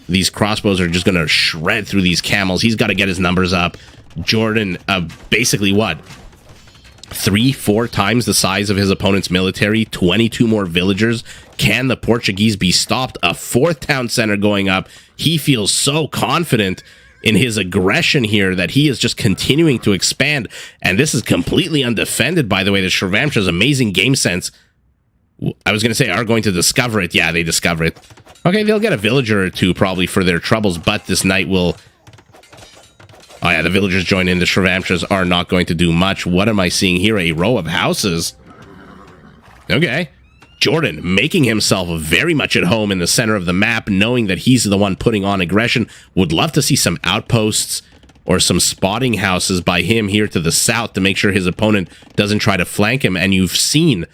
Speaker 1: These crossbows are just going to shred through these camels. He's got to get his numbers up. JorDan, basically what? 3-4 times the size of his opponent's military. 22 more villagers. Can the Portuguese be stopped? A 4th town center going up. He feels so confident in his aggression here that he is just continuing to expand. And this is completely undefended, by the way. The Shrivamsha's amazing game sense. I was going to say, are going to discover it. Yeah, they discover it. Okay, they'll get a villager or 2 probably for their troubles, but this Knight will... Oh yeah, the villagers join in. The Shrivamshas are not going to do much. What am I seeing here? A row of houses. Okay. JorDan making himself very much at home in the center of the map, knowing that he's the one putting on aggression. Would love to see some outposts or some spotting houses by him here to the south to make sure his opponent doesn't try to flank him. And you've seen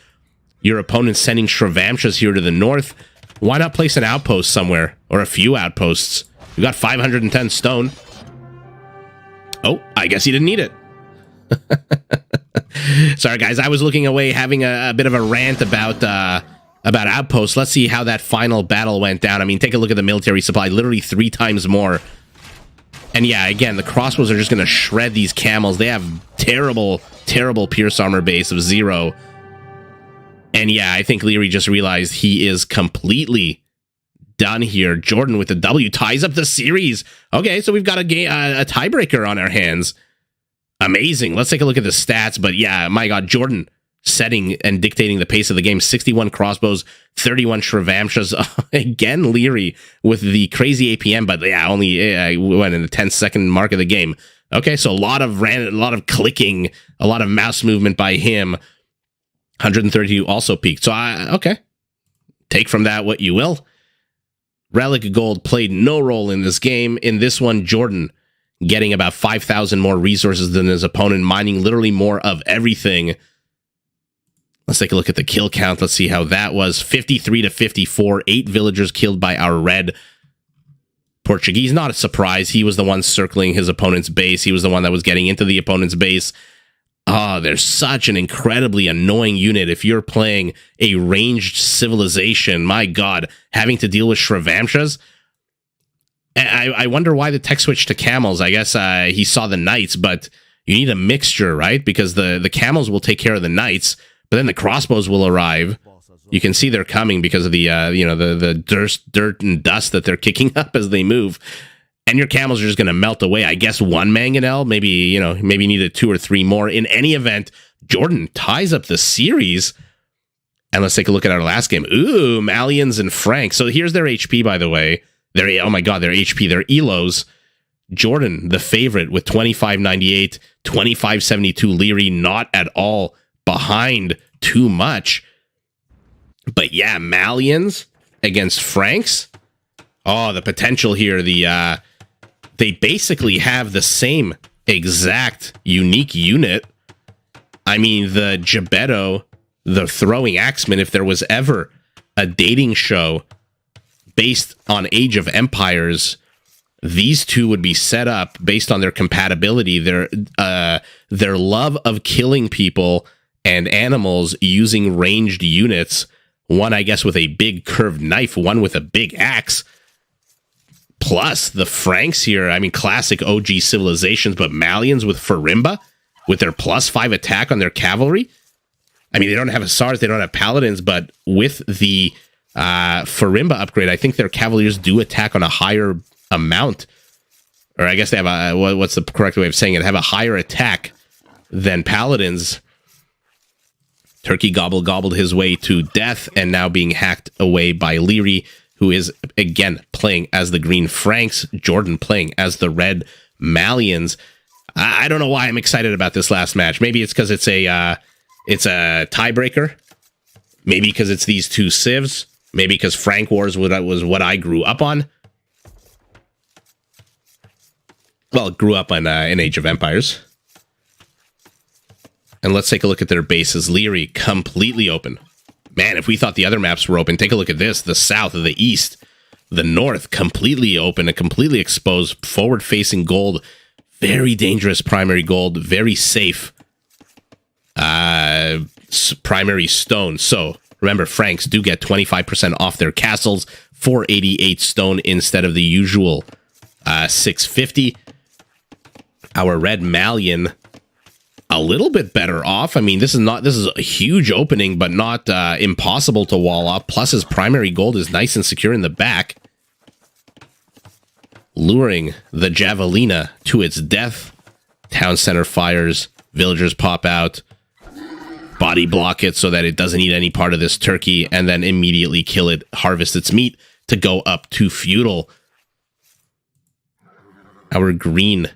Speaker 1: your opponent sending Shrivamshas here to the north. Why not place an outpost somewhere? Or a few outposts? We got 510 stone. Oh, I guess he didn't need it. Sorry, guys. I was looking away, having a bit of a rant about outposts. Let's see how that final battle went down. I mean, take a look at the military supply. Literally 3 times more. And yeah, again, the crossbows are just going to shred these camels. They have terrible, terrible Pierce armor base of 0. And yeah, I think Liereyy just realized he is completely done here. JorDan with the W ties up the series. Okay, so we've got a tiebreaker on our hands. Amazing. Let's take a look at the stats. But yeah, my God, JorDan setting and dictating the pace of the game. 61 crossbows, 31 Shrivamshas. Again, Liereyy with the crazy APM, but yeah, only went in the 10-second mark of the game. Okay, so a lot of clicking, a lot of mouse movement by him. 132 also peaked. So, okay. Take from that what you will. Relic Gold played no role in this game. In this one, JorDan getting about 5,000 more resources than his opponent, mining literally more of everything. Let's take a look at the kill count. Let's see how that was. 53 to 54. 8 villagers killed by our Red Portuguese. Not a surprise. He was the one circling his opponent's base. He was the one that was getting into the opponent's base. They're such an incredibly annoying unit. If you're playing a ranged civilization, my God, having to deal with Shrivamshas. I wonder why the tech switched to camels. I guess he saw the Knights, but you need a mixture, right? Because the camels will take care of the Knights, but then the crossbows will arrive. You can see they're coming because of the the dirt and dust that they're kicking up as they move. And your camels are just going to melt away. I guess 1 mangonel, maybe needed 2 or 3 more. In any event, JorDan ties up the series. And let's take a look at our last game. Ooh, Malians and Franks. So here's their HP, by the way. Oh my God, their HP, their Elos. JorDan, the favorite, with 2598, 2572. Liereyy not at all behind too much. But yeah, Malians against Franks. Oh, the potential here. They basically have the same exact unique unit. I mean, the Gebetto, the throwing axeman, if there was ever a dating show based on Age of Empires, these two would be set up based on their compatibility, their love of killing people and animals using ranged units. One, I guess, with a big curved knife, one with a big axe. Plus, the Franks here, I mean, classic OG civilizations, but Malians with Farimba, with their +5 attack on their cavalry. I mean, they don't have Hussars, they don't have Paladins, but with the Farimba upgrade, I think their Cavaliers do attack on a higher amount. Or I guess they have what's the correct way of saying it? Have a higher attack than Paladins. Turkey gobbled his way to death and now being hacked away by Liereyy, who is, again, playing as the Green Franks. JorDan playing as the Red Malians. I don't know why I'm excited about this last match. Maybe it's because it's a tiebreaker. Maybe because it's these two civs. Maybe because Frank Wars was what I grew up on. Well, grew up on in Age of Empires. And let's take a look at their bases. Liereyy, completely open. Man, if we thought the other maps were open, take a look at this. The south, the east, the north, completely open, a completely exposed, forward-facing gold. Very dangerous primary gold, very safe primary stone. So, remember, Franks do get 25% off their castles, 488 stone instead of the usual 650. Our Red Malian, a little bit better off. I mean, this is a huge opening, but not impossible to wall off. Plus, his primary gold is nice and secure in the back. Luring the Javelina to its death. Town center fires. Villagers pop out. Body block it so that it doesn't eat any part of this turkey. And then immediately kill it. Harvest its meat to go up to feudal. Our Green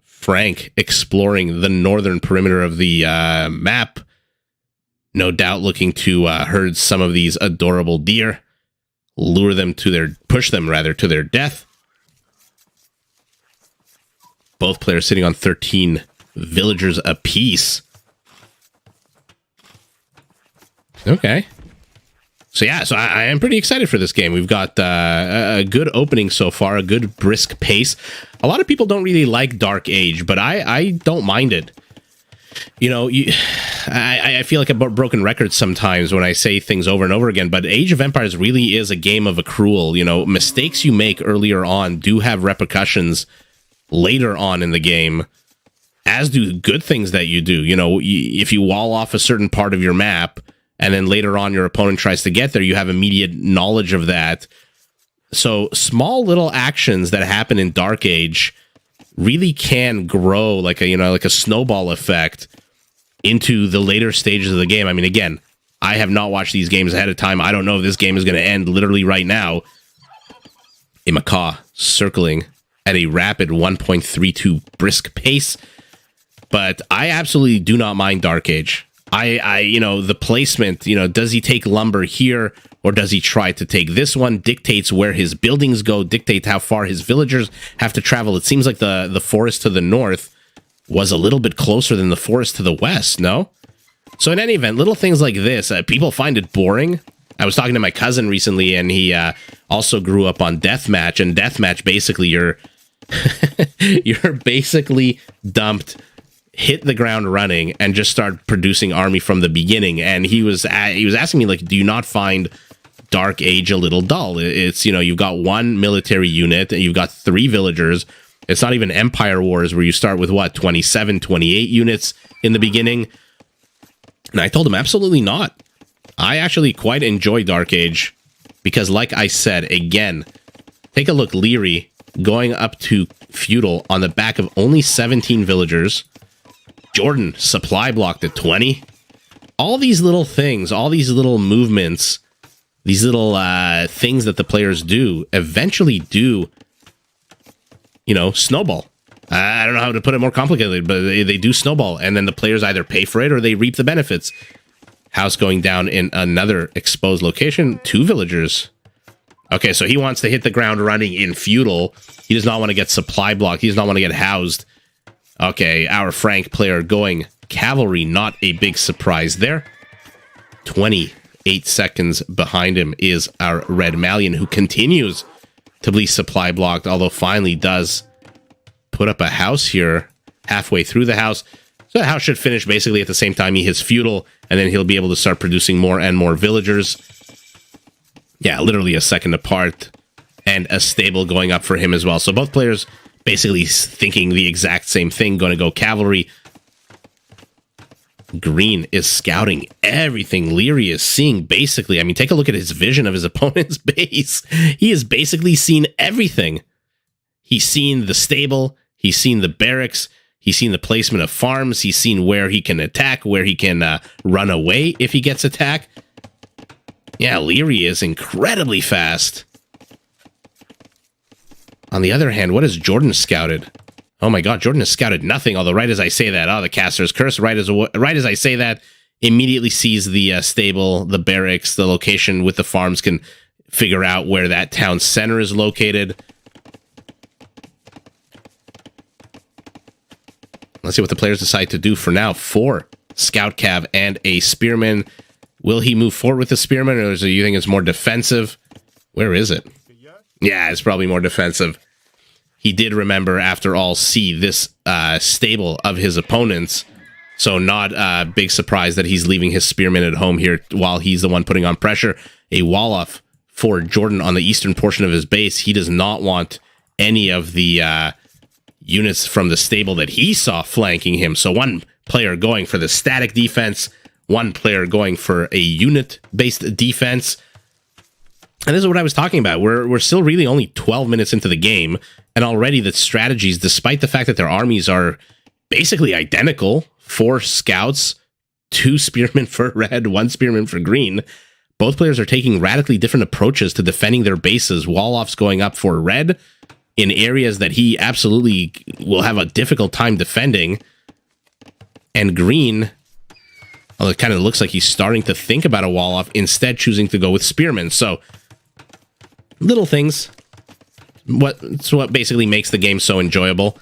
Speaker 1: Frank exploring the northern perimeter of the map. No doubt looking to herd some of these adorable deer. Push them to their death. Both players sitting on 13 villagers apiece. Okay. So yeah, I am pretty excited for this game. We've got a good opening so far, a good brisk pace. A lot of people don't really like Dark Age, but I don't mind it. You know, I feel like a broken record sometimes when I say things over and over again, but Age of Empires really is a game of accrual. You know, mistakes you make earlier on do have repercussions later on in the game, as do good things that you do. You know, if you wall off a certain part of your map, and then later on your opponent tries to get there, you have immediate knowledge of that. So small little actions that happen in Dark Age really can grow like a snowball effect into the later stages of the game. I mean, again, I have not watched these games ahead of time. I don't know if this game is going to end literally right now. A macaw circling at a rapid 1.32 brisk pace. But I absolutely do not mind Dark Age. The placement, does he take lumber here or does he try to take this one? Dictates where his buildings go, dictates how far his villagers have to travel. It seems like the forest to the north was a little bit closer than the forest to the west, no? So in any event, little things like this, people find it boring. I was talking to my cousin recently, and he also grew up on Deathmatch, and Deathmatch, basically, you're basically dumped, hit the ground running, and just start producing army from the beginning. And he was asking me, like, do you not find Dark Age a little dull? It's, you've got one military unit, and you've got 3 villagers. It's not even Empire Wars, where you start with, 27, 28 units in the beginning. And I told him, absolutely not. I actually quite enjoy Dark Age, because like I said, again, take a look, Liereyy going up to feudal on the back of only 17 villagers. JorDan supply blocked at 20. All these little things, all these little movements, these little things that the players do eventually do, snowball. I don't know how to put it more complicated, but they do snowball, and then the players either pay for it or they reap the benefits. House going down in another exposed location. 2 villagers. Okay, so he wants to hit the ground running in feudal. He does not want to get supply blocked. He does not want to get housed. Okay, our Frank player going cavalry. Not a big surprise there. 28 seconds behind him is our Red Malion, who continues to be supply blocked, although finally does put up a house here halfway through the house. So the house should finish basically at the same time he hits feudal, and then he'll be able to start producing more and more villagers. Yeah, literally a second apart, and a stable going up for him as well. So both players basically thinking the exact same thing, going to go cavalry. Green is scouting everything. Liereyy is seeing basically, I mean, take a look at his vision of his opponent's base. He has basically seen everything. He's seen the stable, he's seen the barracks, he's seen the placement of farms, he's seen where he can attack, where he can run away if he gets attacked. Yeah, Liereyy is incredibly fast. On the other hand, what has JorDan scouted? Oh my god, JorDan has scouted nothing, although right as I say that, the caster's curse, right as I say that, immediately sees the stable, the barracks, the location with the farms, can figure out where that town center is located. Let's see what the players decide to do for now. 4 scout cav and a spearman. Will he move forward with the spearman, or do you think it's more defensive? Where is it? Yeah, it's probably more defensive. He did remember, after all, see this stable of his opponents. So not a big surprise that he's leaving his spearman at home here while he's the one putting on pressure. A wall-off for JorDan on the eastern portion of his base. He does not want any of the units from the stable that he saw flanking him. So one player going for the static defense, one player going for a unit-based defense. And this is what I was talking about. We're still really only 12 minutes into the game, and already the strategies, despite the fact that their armies are basically identical, 4 scouts, 2 spearmen for red, 1 spearman for green, both players are taking radically different approaches to defending their bases. Wall-offs going up for red in areas that he absolutely will have a difficult time defending, and green, well, it kind of looks like he's starting to think about a wall-off, instead choosing to go with spearmen. So little things. It's what basically makes the game so enjoyable.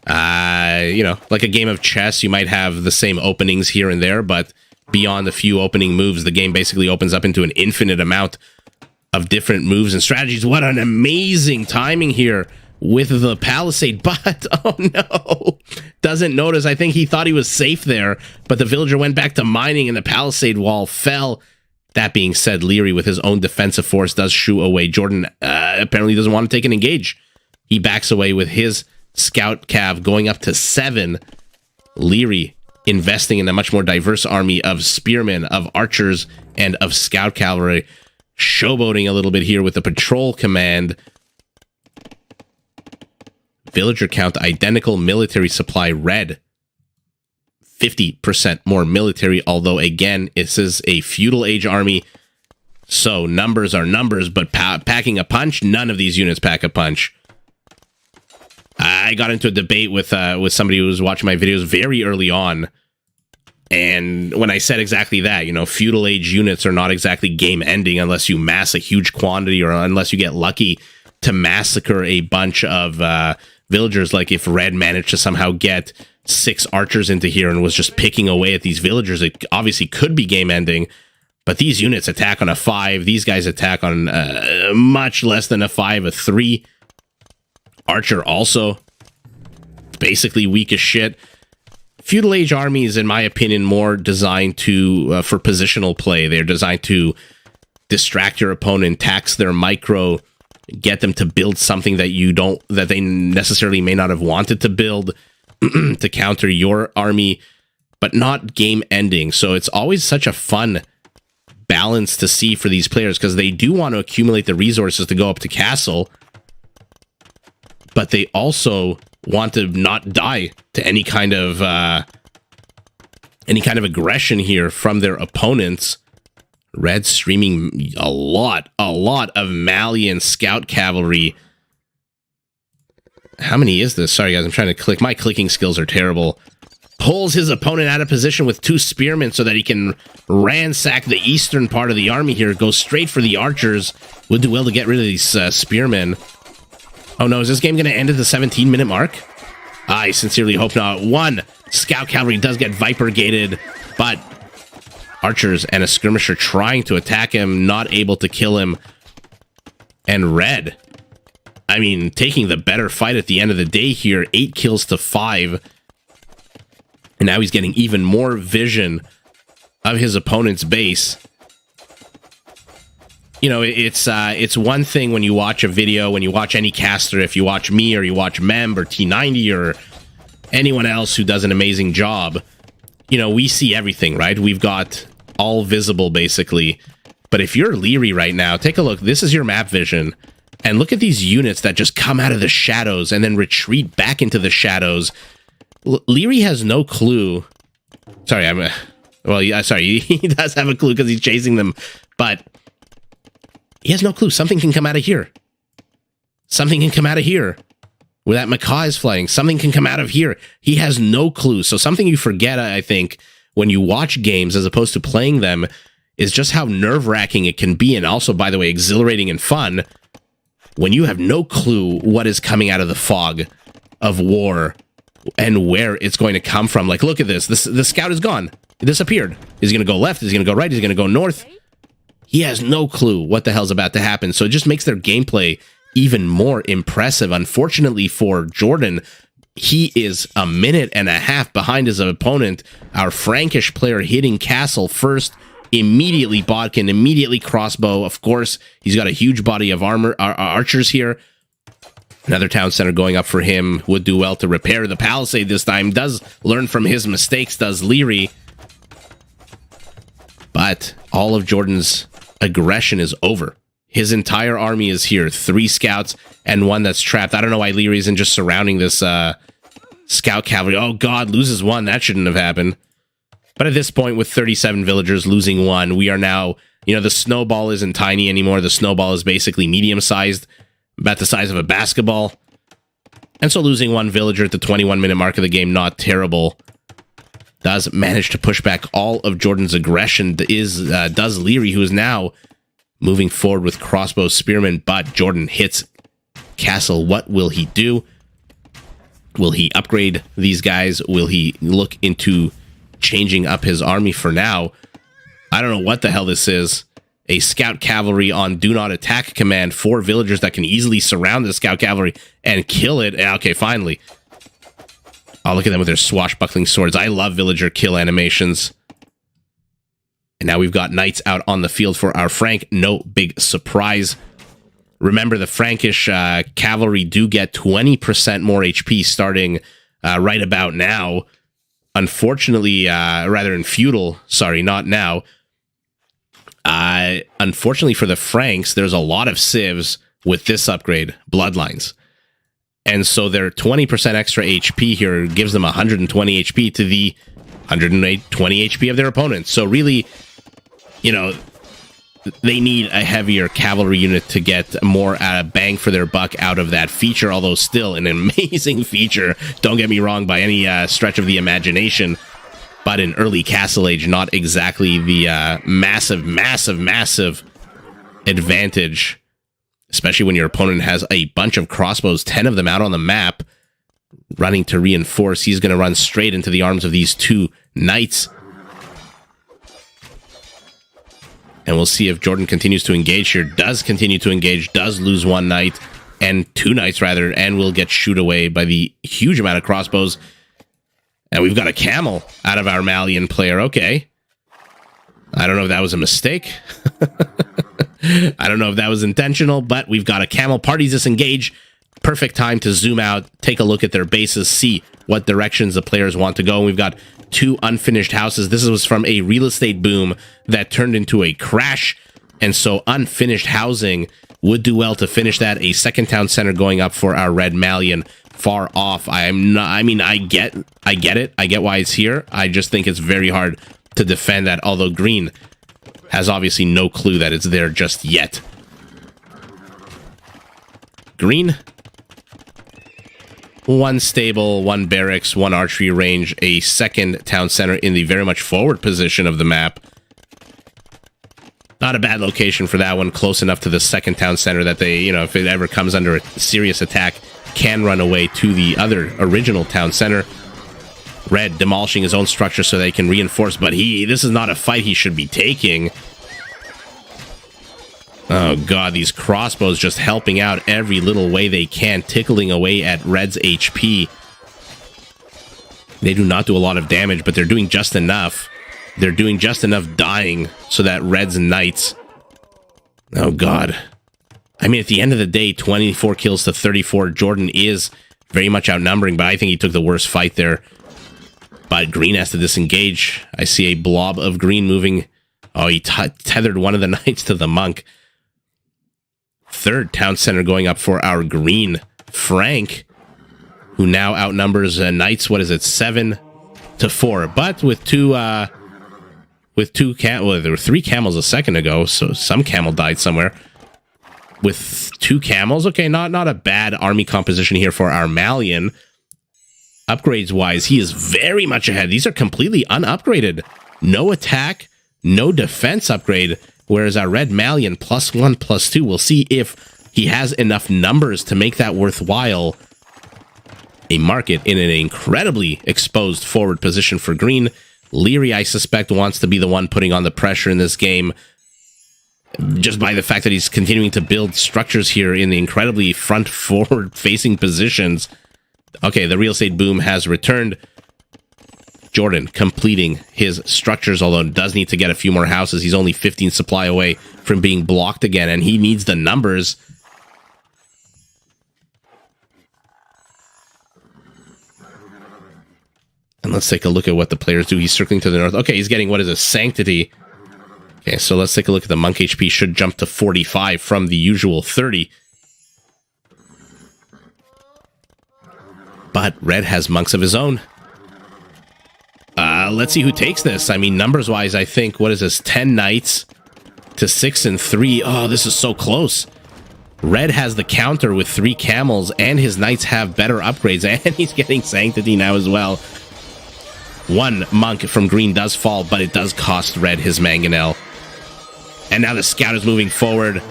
Speaker 1: You know, like a game of chess, you might have the same openings here and there, but beyond a few opening moves, the game basically opens up into an infinite amount of different moves and strategies. What an amazing timing here with the palisade, but oh no, doesn't notice. I think he thought he was safe there, but the villager went back to mining and the palisade wall fell. That being said, Liereyy with his own defensive force does shoo away. JorDan apparently doesn't want to take an engage. He backs away with his scout cav going up to 7. Liereyy investing in a much more diverse army of spearmen, of archers, and of scout cavalry. Showboating a little bit here with the patrol command. Villager count identical, military supply red. 50% more military, although again, this is a feudal age army, so numbers are numbers, but packing a punch, none of these units pack a punch. I got into a debate with somebody who was watching my videos very early on, and when I said exactly that, you know, feudal age units are not exactly game ending unless you mass a huge quantity, or unless you get lucky to massacre a bunch of villagers. Like if red managed to somehow get 6 archers into here and was just picking away at these villagers, it obviously could be game ending. But these units attack on a 5. These guys attack on much less than a 5, a 3. Archer also basically weak as shit. Feudal age armies, in my opinion, more designed to for positional play. They're designed to distract your opponent, tax their micro, get them to build something that they necessarily may not have wanted to build to counter your army, but not game ending. So it's always such a fun balance to see for these players, because they do want to accumulate the resources to go up to castle, but they also want to not die to any kind of aggression here from their opponents. Red streaming a lot of Malian scout cavalry. How many is this? Sorry, guys, I'm trying to click. My clicking skills are terrible. pulls his opponent out of position with 2 spearmen so that he can ransack the eastern part of the army here. Goes straight for the archers. Would do well to get rid of these spearmen. Oh no, is this game going to end at the 17-minute mark? I sincerely hope not. 1 scout cavalry does get viper gated, but archers and a skirmisher trying to attack him, not able to kill him. And red, I mean, taking the better fight at the end of the day here. 8 kills to 5. And now he's getting even more vision of his opponent's base. You know, it's one thing when you watch a video, when you watch any caster, if you watch me or you watch Memb or T90 or anyone else who does an amazing job, you know, we see everything, right? We've got all visible, basically. But if you're Liereyy right now, take a look. This is your map vision. And look at these units that just come out of the shadows and then retreat back into the shadows. Liereyy has no clue. Sorry, well, yeah, sorry, he does have a clue because he's chasing them, but he has no clue. Something can come out of here. Something can come out of here. Where that macaw is flying, something can come out of here. He has no clue. So something you forget, I think, when you watch games as opposed to playing them is just how nerve-wracking it can be, and also, by the way, exhilarating and fun when you have no clue what is coming out of the fog of war and where it's going to come from. Like, look at this. The scout is gone. It disappeared. Is he going to go left? Is he going to go right? Is he going to go north? He has no clue what the hell's about to happen. So it just makes their gameplay even more impressive. Unfortunately for JorDan, he is a minute and a half behind his opponent. Our Frankish player hitting castle first. Immediately Bodkin, immediately crossbow. Of course, he's got a huge body of armor, archers here. Another town center going up for him. Would do well to repair the palisade this time. Does learn from his mistakes, does Liereyy. But all of JorDan's aggression is over. His entire army is here. 3 scouts and 1 that's trapped. I don't know why Liereyy isn't just surrounding this scout cavalry. Oh god, loses 1. That shouldn't have happened. But at this point, with 37 villagers losing 1, we are now, you know, the snowball isn't tiny anymore. The snowball is basically medium-sized, about the size of a basketball. And so losing 1 villager at the 21-minute mark of the game, not terrible. Does manage to push back all of JorDan's aggression. Does Liereyy, who is now moving forward with crossbow spearmen, but JorDan hits castle. What will he do? Will he upgrade these guys? Will he look into changing up his army? For now, I don't know what the hell this is. A scout cavalry on do not attack command. 4 villagers that can easily surround the scout cavalry and kill it. Okay, finally. Oh, look at them with their swashbuckling swords. I love villager kill animations. And now we've got knights out on the field for our Frank. No big surprise. Remember, the Frankish cavalry do get 20% more HP starting right about now. Unfortunately, rather in feudal, sorry, not now. Unfortunately for the Franks, there's a lot of civs with this upgrade, bloodlines. And so their 20% extra HP here gives them 120 HP to the 120 HP of their opponents. So really, you know, they need a heavier cavalry unit to get more bang for their buck out of that feature, although still an amazing feature, don't get me wrong, by any stretch of the imagination. But in early Castle Age, not exactly the massive advantage, especially when your opponent has a bunch of crossbows, 10 of them out on the map, running to reinforce. He's going to run straight into the arms of these 2 knights. And we'll see if JorDan continues to engage here. Does continue to engage, does lose 1 knight, and 2 knights rather, and will get shooed away by the huge amount of crossbows. And we've got a camel out of our Malian player. Okay. I don't know if that was a mistake. I don't know if that was intentional, but we've got a camel. Parties disengage. Perfect time to zoom out, take a look at their bases, see what directions the players want to go. And we've got 2 unfinished houses. This was from a real estate boom that turned into a crash. And so unfinished housing would do well to finish that. A second town center going up for our red Malian. Far off. I get it. I get why it's here. I just think it's very hard to defend that, although green has obviously no clue that it's there just yet. Green one stable, one barracks, one archery range, a second town center in the very much forward position of the map. Not a bad location for that one, close enough to the second town center that they, you know, if it ever comes under a serious attack, can run away to the other original town center. Red demolishing his own structure so they can reinforce, but this is not a fight he should be taking. Oh god, these crossbows just helping out every little way they can, tickling away at Red's HP. They do not do a lot of damage, but they're doing just enough. They're doing just enough dying so that Red's knights... Oh god. I mean, at the end of the day, 24 kills to 34. JorDan is very much outnumbering, but I think he took the worst fight there. But green has to disengage. I see a blob of green moving. Oh, he tethered one of the knights to the monk. Third town center going up for our green. Frank, who now outnumbers knights, what is it, 7-4. But with there were 3 camels a second ago, so some camel died somewhere. With 2 camels, okay, not a bad army composition here for our Malian. Upgrades-wise, he is very much ahead. These are completely unupgraded. No attack, no defense upgrade, whereas our red Malian +1, +2, we'll see if he has enough numbers to make that worthwhile. A market in an incredibly exposed forward position for green. Liereyy, I suspect, wants to be the one putting on the pressure in this game, just by the fact that he's continuing to build structures here in the incredibly front-forward-facing positions. Okay, the real estate boom has returned. JorDan completing his structures, although does need to get a few more houses. He's only 15 supply away from being blocked again, and he needs the numbers. And let's take a look at what the players do. He's circling to the north. Okay, he's getting, what is a Sanctity. Okay, so let's take a look at the monk HP. Should jump to 45 from the usual 30. But red has monks of his own. Let's see who takes this. I mean, numbers-wise, I think, what is this? 10 knights to 6 and 3. Oh, this is so close. Red has the counter with 3 camels, and his knights have better upgrades, and he's getting Sanctity now as well. 1 monk from green does fall, but it does cost red his mangonel. And now the scout is moving forward.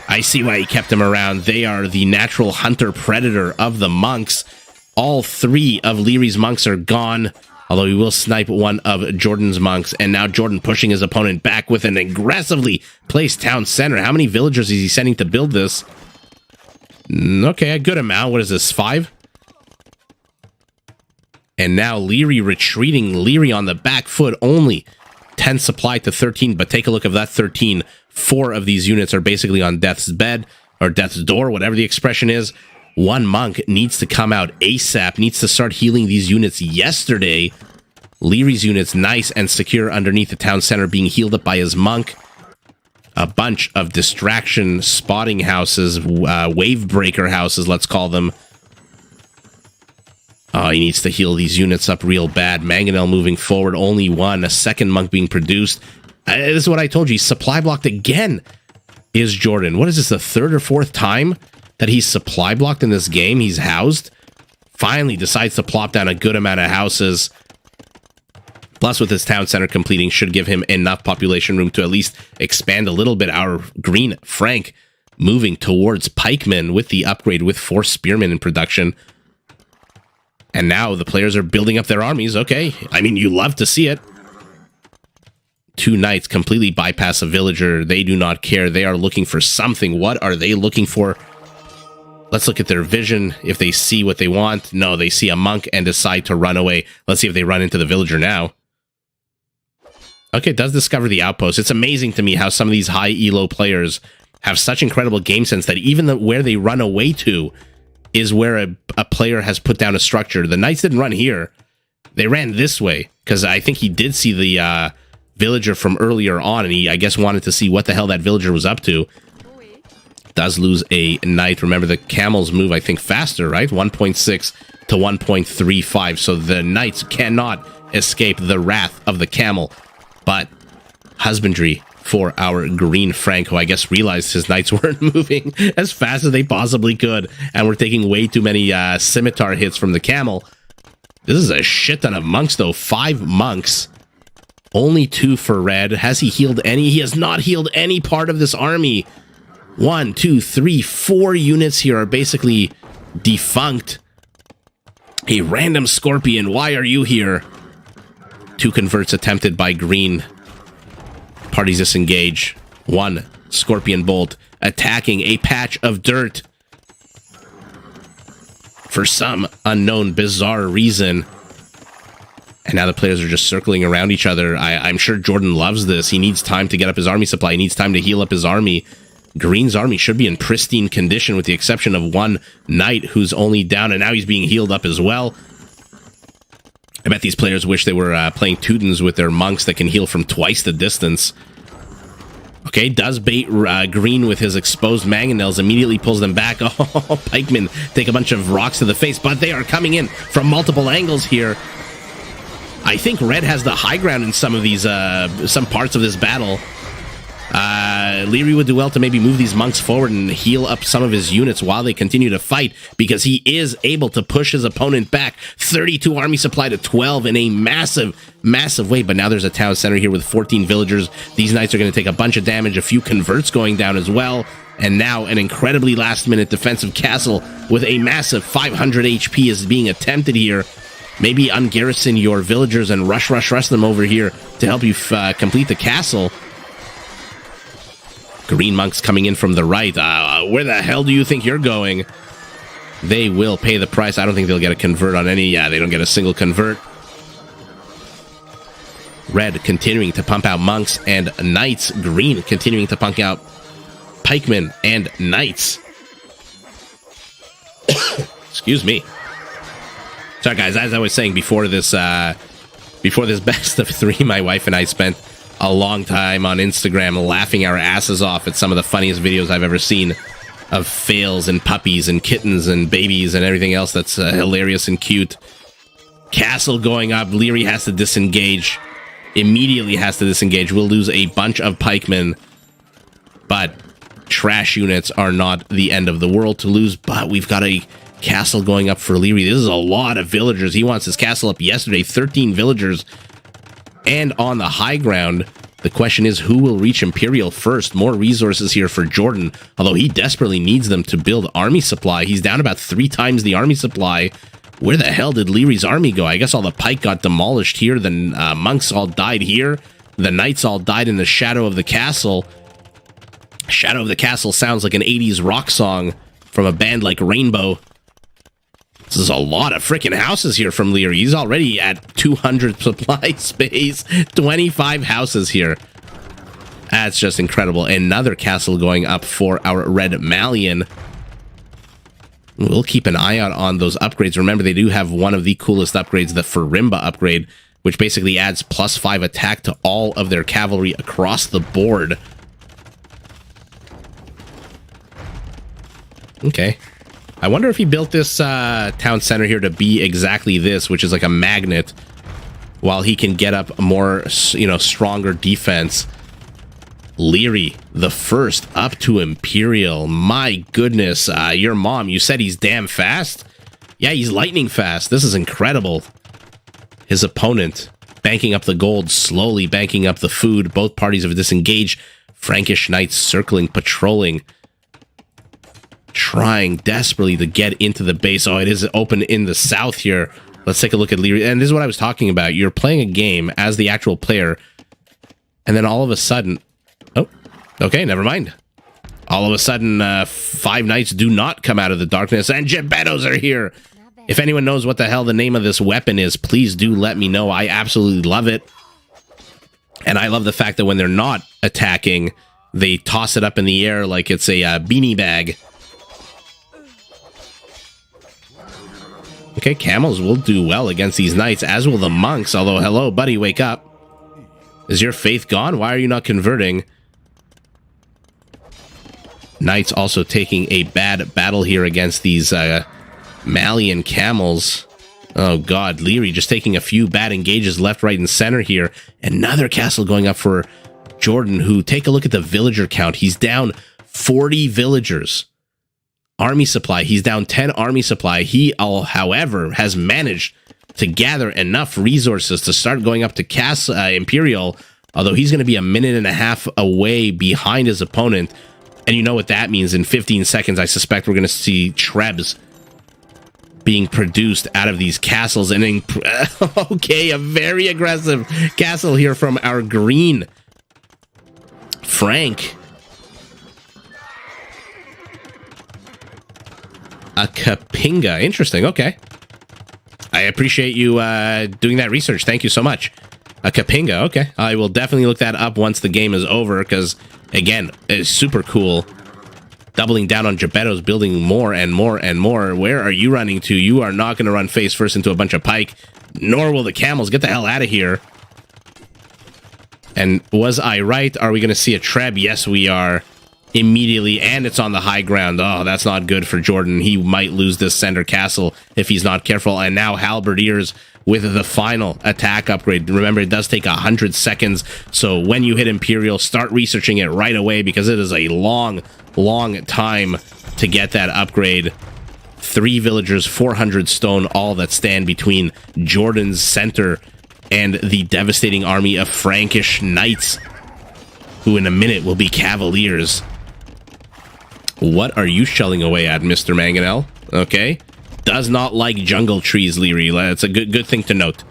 Speaker 1: I see why he kept him around. They are the natural hunter-predator of the monks. All 3 of Lierey's monks are gone, although he will snipe one of JorDan's monks. And now JorDan pushing his opponent back with an aggressively placed town center. How many villagers is he sending to build this? Okay, a good amount. What is this, 5? And now Liereyy retreating. Liereyy on the back foot, only 10 supply to 13. But take a look at that 13. 4 of these units are basically on death's bed, or death's door, whatever the expression is. 1 monk needs to come out ASAP, needs to start healing these units yesterday. Lierey's units nice and secure underneath the town center, being healed up by his monk. A bunch of distraction spotting houses, wave breaker houses, let's call them. Oh, he needs to heal these units up real bad. Mangonel moving forward, only 1. A second monk being produced. This is what I told you. He's supply blocked again, is JorDan. What is this, the 3rd or 4th time that he's supply blocked in this game? He's housed. Finally decides to plop down a good amount of houses. Plus, with his town center completing, should give him enough population room to at least expand a little bit. Our green Frank moving towards pikemen with the upgrade with 4 spearmen in production. And now the players are building up their armies. Okay, I mean, you love to see it. 2 knights completely bypass a villager. They do not care. They are looking for something. What are they looking for? Let's look at their vision. If they see what they want. No, they see a monk and decide to run away. Let's see if they run into the villager now. Okay, it does discover the outpost. It's amazing to me how some of these high elo players have such incredible game sense that even where they run away to is where a player has put down a structure. The knights didn't run here. They ran this way, because I think he did see the villager from earlier on, and he, I guess, wanted to see what the hell that villager was up to. Does lose a knight. Remember, the camels move, I think, faster, right? 1.6 to 1.35, so the knights cannot escape the wrath of the camel. But husbandry for our green Frank, who I guess realized his knights weren't moving as fast as they possibly could, and we're taking way too many scimitar hits from the camel. This is a shit ton of monks, though. 5 monks. Only 2 for red. Has he healed any? He has not healed any part of this army. 1, 2, 3, 4 units here are basically defunct. A random scorpion. Why are you here? 2 converts attempted by green. Parties disengage. 1 scorpion bolt attacking a patch of dirt. For some unknown, bizarre reason. And now the players are just circling around each other. I'm sure JorDan loves this. He needs time to get up his army supply. He needs time to heal up his army. Green's army should be in pristine condition with the exception of 1 knight who's only down, and now he's being healed up as well. I bet these players wish they were playing Teutons with their monks that can heal from twice the distance. Okay, does bait green with his exposed mangonels, immediately pulls them back. Oh, pikemen take a bunch of rocks to the face, but they are coming in from multiple angles here. I think red has the high ground in some of these, some parts of this battle. Liereyy would do well to maybe move these monks forward and heal up some of his units while they continue to fight, because he is able to push his opponent back. 32 army supply to 12 in a massive, massive way. But now there's a town center here with 14 villagers. These knights are going to take a bunch of damage, a few converts going down as well. And now an incredibly last-minute defensive castle with a massive 500 HP is being attempted here. Maybe ungarrison your villagers and rush them over here to help you complete the castle. Green monks coming in from the right. Where the hell do you think you're going? They will pay the price. I don't think they'll get a convert on any. Yeah, they don't get a single convert. Red continuing to pump out monks and knights. Green continuing to pump out pikemen and knights. Excuse me. Sorry, guys. As I was saying before this best of 3, my wife and I spent a long time on Instagram laughing our asses off at some of the funniest videos I've ever seen of fails and puppies and kittens and babies and everything else that's hilarious and cute. Castle going up. Liereyy has to disengage. Immediately has to disengage. We'll lose a bunch of pikemen, but trash units are not the end of the world to lose. But we've got a castle going up for Liereyy. This is a lot of villagers. He wants his castle up yesterday. 13 villagers. And on the high ground, the question is who will reach Imperial first? More resources here for JorDan, although he desperately needs them to build army supply. He's down about 3 times the army supply. Where the hell did Liereyy's army go? I guess all the pike got demolished here. The monks all died here. The knights all died in the shadow of the castle. Shadow of the Castle sounds like an 80s rock song from a band like Rainbow. This is a lot of freaking houses here from Liereyy. He's already at 200 supply space. 25 houses here. That's just incredible. Another castle going up for our Red Malian. We'll keep an eye out on those upgrades. Remember, they do have one of the coolest upgrades, the Farimba upgrade, which basically adds +5 attack to all of their cavalry across the board. Okay. I wonder if he built this town center here to be exactly this, which is like a magnet, while he can get up more, stronger defense. Liereyy, the first up to Imperial. My goodness, your mom, you said he's damn fast? Yeah, he's lightning fast. This is incredible. His opponent banking up the gold, slowly banking up the food. Both parties have disengaged. Frankish knights circling, patrolling, trying desperately to get into the base. Oh, it is open in the south here. Let's take a look at Liereyy. And this is what I was talking about. You're playing a game as the actual player, and then all of a sudden... Oh, okay, never mind. All of a sudden, 5 knights do not come out of the darkness, and Gebettos are here. If anyone knows what the hell the name of this weapon is, please do let me know. I absolutely love it. And I love the fact that when they're not attacking, they toss it up in the air like it's a beanie bag. Okay, camels will do well against these knights, as will the monks. Although, hello, buddy, wake up. Is your faith gone? Why are you not converting? Knights also taking a bad battle here against these Malian camels. Oh, God. Liereyy just taking a few bad engages left, right, and center here. Another castle going up for Jordan, who, take a look at the villager count. He's down 40 villagers. Army supply, he's down 10 army supply. He, however, has managed to gather enough resources to start going up to Imperial, although he's going to be a minute and a half away behind his opponent. And you know what that means. In 15 seconds, I suspect we're going to see Trebs being produced out of these castles. And okay, a very aggressive castle here from our green Frank. A Kapinga. Interesting. Okay. I appreciate you doing that research. Thank you so much. A Kapinga. Okay. I will definitely look that up once the game is over, because, again, it's super cool. Doubling down on Gebettos, building more and more and more. Where are you running to? You are not going to run face first into a bunch of pike, nor will the camels. Get the hell out of here. And was I right? Are we going to see a Treb? Yes, we are. Immediately, and it's on the high ground. Oh, that's not good for Jordan. He might lose this center castle if he's not careful. And now Halberdiers with the final attack upgrade. Remember, it does take 100 seconds, so when you hit Imperial, start researching it right away, because it is a long time to get that upgrade. 3 villagers, 400 stone, all that stand between Jordan's center and the devastating army of Frankish knights, who in a minute will be cavaliers. What are you shelling away at, Mr. Mangonel? Okay. Does not like jungle trees, Liereyy. That's a good thing to note.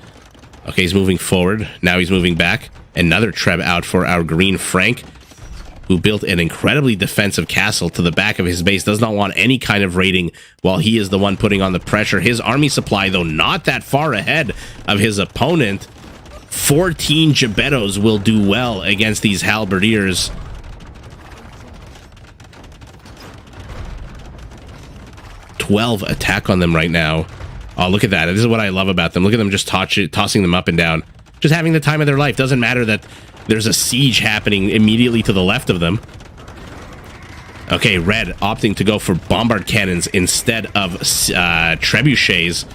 Speaker 1: Okay, he's moving forward. Now he's moving back. Another Treb out for our green Frank, who built an incredibly defensive castle to the back of his base. Does not want any kind of raiding while he is the one putting on the pressure. His army supply, though, not that far ahead of his opponent. 14 Gebettos will do well against these Halberdiers. Attack on them right now. Oh, look at that. This is what I love about them. Look at them just tossing them up and down. Just having the time of their life. Doesn't matter that there's a siege happening immediately to the left of them. Okay, red opting to go for bombard cannons instead of trebuchets.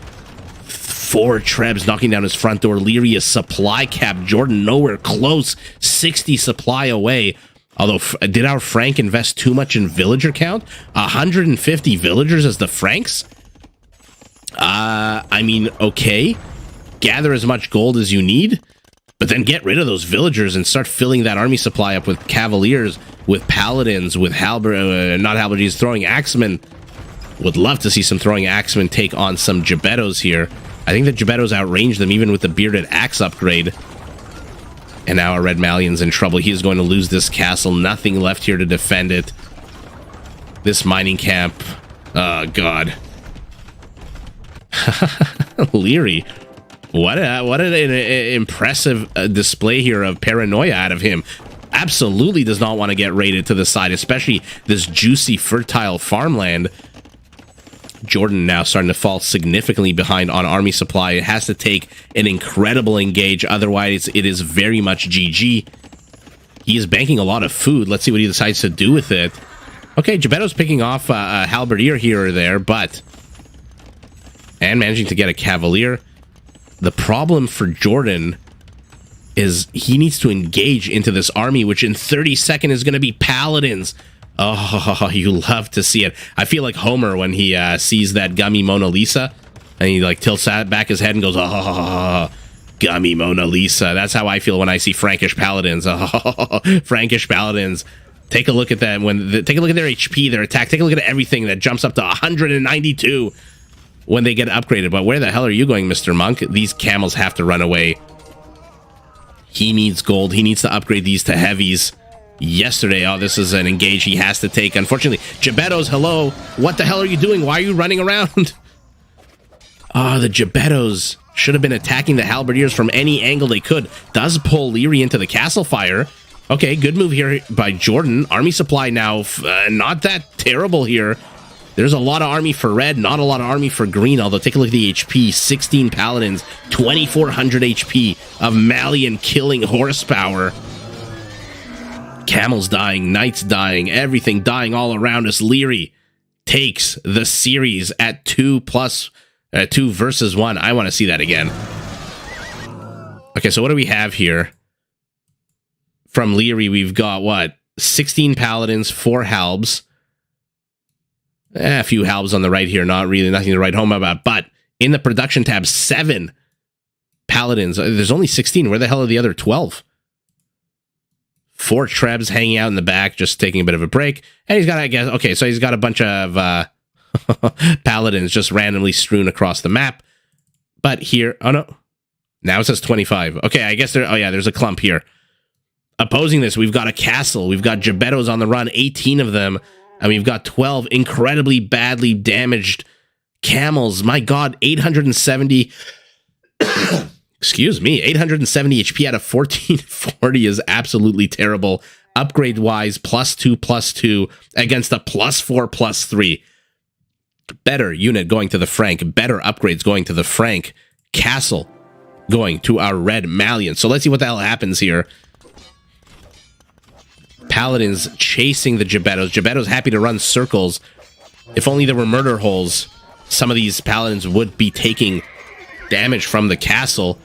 Speaker 1: 4 Trebs knocking down his front door. Liereyy is supply capped. Jordan nowhere close. 60 supply away. Although, did our Frank invest too much in villager count? 150 villagers as the Franks? I mean, okay. Gather as much gold as you need, but then get rid of those villagers and start filling that army supply up with cavaliers, with paladins, with not halberdiers, throwing axemen. Would love to see some throwing axemen take on some Gebettos here. I think the Gebettos outrange them even with the bearded axe upgrade. And now our Red Mallion's in trouble. He is going to lose this castle. Nothing left here to defend it. This mining camp. Oh, God. Liereyy. What an impressive display here of paranoia out of him. Absolutely does not want to get raided to the side, especially this juicy, fertile farmland. Jordan now starting to fall significantly behind on army supply. It has to take an incredible engage, otherwise it is very much GG. He is banking a lot of food. Let's see what he decides to do with it. Okay, Gebetto's picking off a halberdier here or there, and managing to get a cavalier. The problem for Jordan is he needs to engage into this army, which in 30 seconds is going to be paladins. Oh, you love to see it. I feel like Homer when he sees that gummy Mona Lisa, and he like tilts back his head and goes, "Oh, gummy Mona Lisa." That's how I feel when I see Frankish paladins. Oh, Frankish paladins. Take a look at them. Take a look at their HP, their attack. Take a look at everything that jumps up to 192 when they get upgraded. But where the hell are you going, Mr. Monk? These camels have to run away. He needs gold. He needs to upgrade these to heavies. Yesterday, oh, this is an engage he has to take. Unfortunately, Gebettos, hello. What the hell are you doing? Why are you running around? Ah, the Gebettos should have been attacking the halberdiers from any angle they could. Does pull Liereyy into the castle fire. Okay, good move here by Jordan. Army supply now, not that terrible here. There's a lot of army for red, not a lot of army for green, although take a look at the HP. 16 paladins, 2,400 HP of Malian killing horsepower. Camels dying, knights dying, everything dying all around us. Liereyy takes the series at 2 versus 1. I want to see that again. Okay, so what do we have here? from Liereyy, we've got, what, 16 paladins, 4 halbs. A few halbs on the right here, not really nothing to write home about. But in the production tab, 7 paladins. There's only 16. Where the hell are the other 12? 4 trebs hanging out in the back, just taking a bit of a break. And he's got, I guess, okay, so he's got a bunch of paladins just randomly strewn across the map. But here, oh no, now it says 25. Okay, I guess there's a clump here. Opposing this, we've got a castle. We've got Gebettos on the run, 18 of them. And we've got 12 incredibly badly damaged camels. My God, 870... Excuse me, 870 HP out of 1440 is absolutely terrible. Upgrade-wise, +2/+2 against a +4/+3. Better unit going to the Frank. Better upgrades going to the Frank. Castle going to our red Malian. So let's see what the hell happens here. Paladins chasing the Gebettos. Gebettos happy to run circles. If only there were murder holes, some of these Paladins would be taking damage from the castle.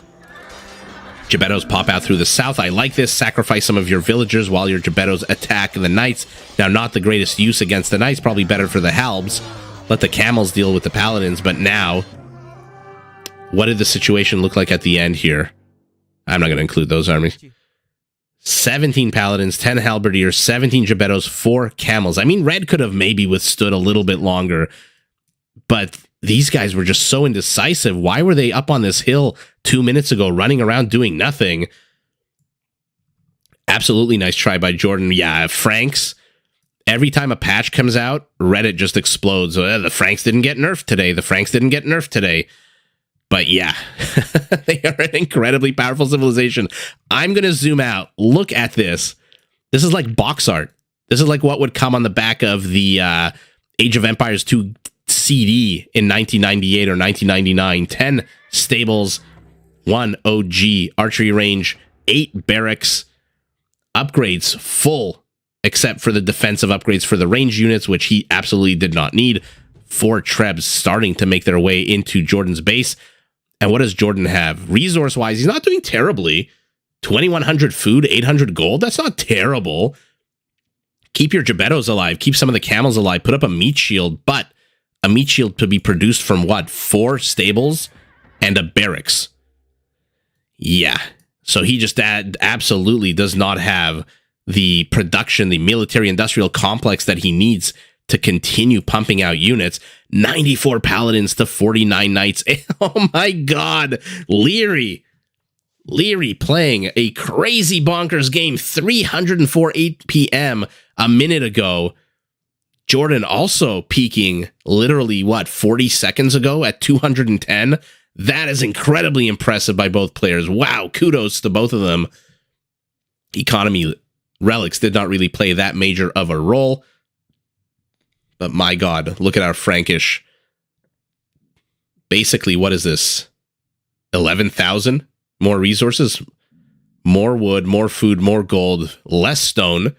Speaker 1: Gebettos pop out through the south. I like this. Sacrifice some of your villagers while your Gebettos attack the knights. Now, not the greatest use against the knights. Probably better for the halbs. Let the camels deal with the paladins. But now, what did the situation look like at the end here? I'm not going to include those armies. 17 paladins, 10 halberdiers, 17 Gebettos, 4 camels. I mean, red could have maybe withstood a little bit longer, but these guys were just so indecisive. Why were they up on this hill 2 minutes ago, running around doing nothing? Absolutely nice try by JorDan. Yeah, Franks. Every time a patch comes out, Reddit just explodes. The Franks didn't get nerfed today. The Franks didn't get nerfed today. But yeah, they are an incredibly powerful civilization. I'm going to zoom out. Look at this. This is like box art. This is like what would come on the back of the Age of Empires 2 CD in 1998 or 1999. 10 stables, 1 OG, archery range, 8 barracks, upgrades full, except for the defensive upgrades for the range units, which he absolutely did not need. 4 trebs starting to make their way into JorDan's base. And what does JorDan have? Resource-wise, he's not doing terribly. 2,100 food, 800 gold. That's not terrible. Keep your Gebettos alive. Keep some of the camels alive. Put up a meat shield, but a meat shield to be produced from what? 4 stables and a barracks. Yeah. So he just absolutely does not have the production, the military-industrial complex that he needs to continue pumping out units. 94 paladins to 49 knights. Oh my God. Liereyy playing a crazy bonkers game. 304 8 a minute ago. JorDan also peaking literally, 40 seconds ago at 210. That is incredibly impressive by both players. Wow, kudos to both of them. Economy relics did not really play that major of a role. But my God, look at our Frankish. Basically, what is this? 11,000 more resources, more wood, more food, more gold, less stone.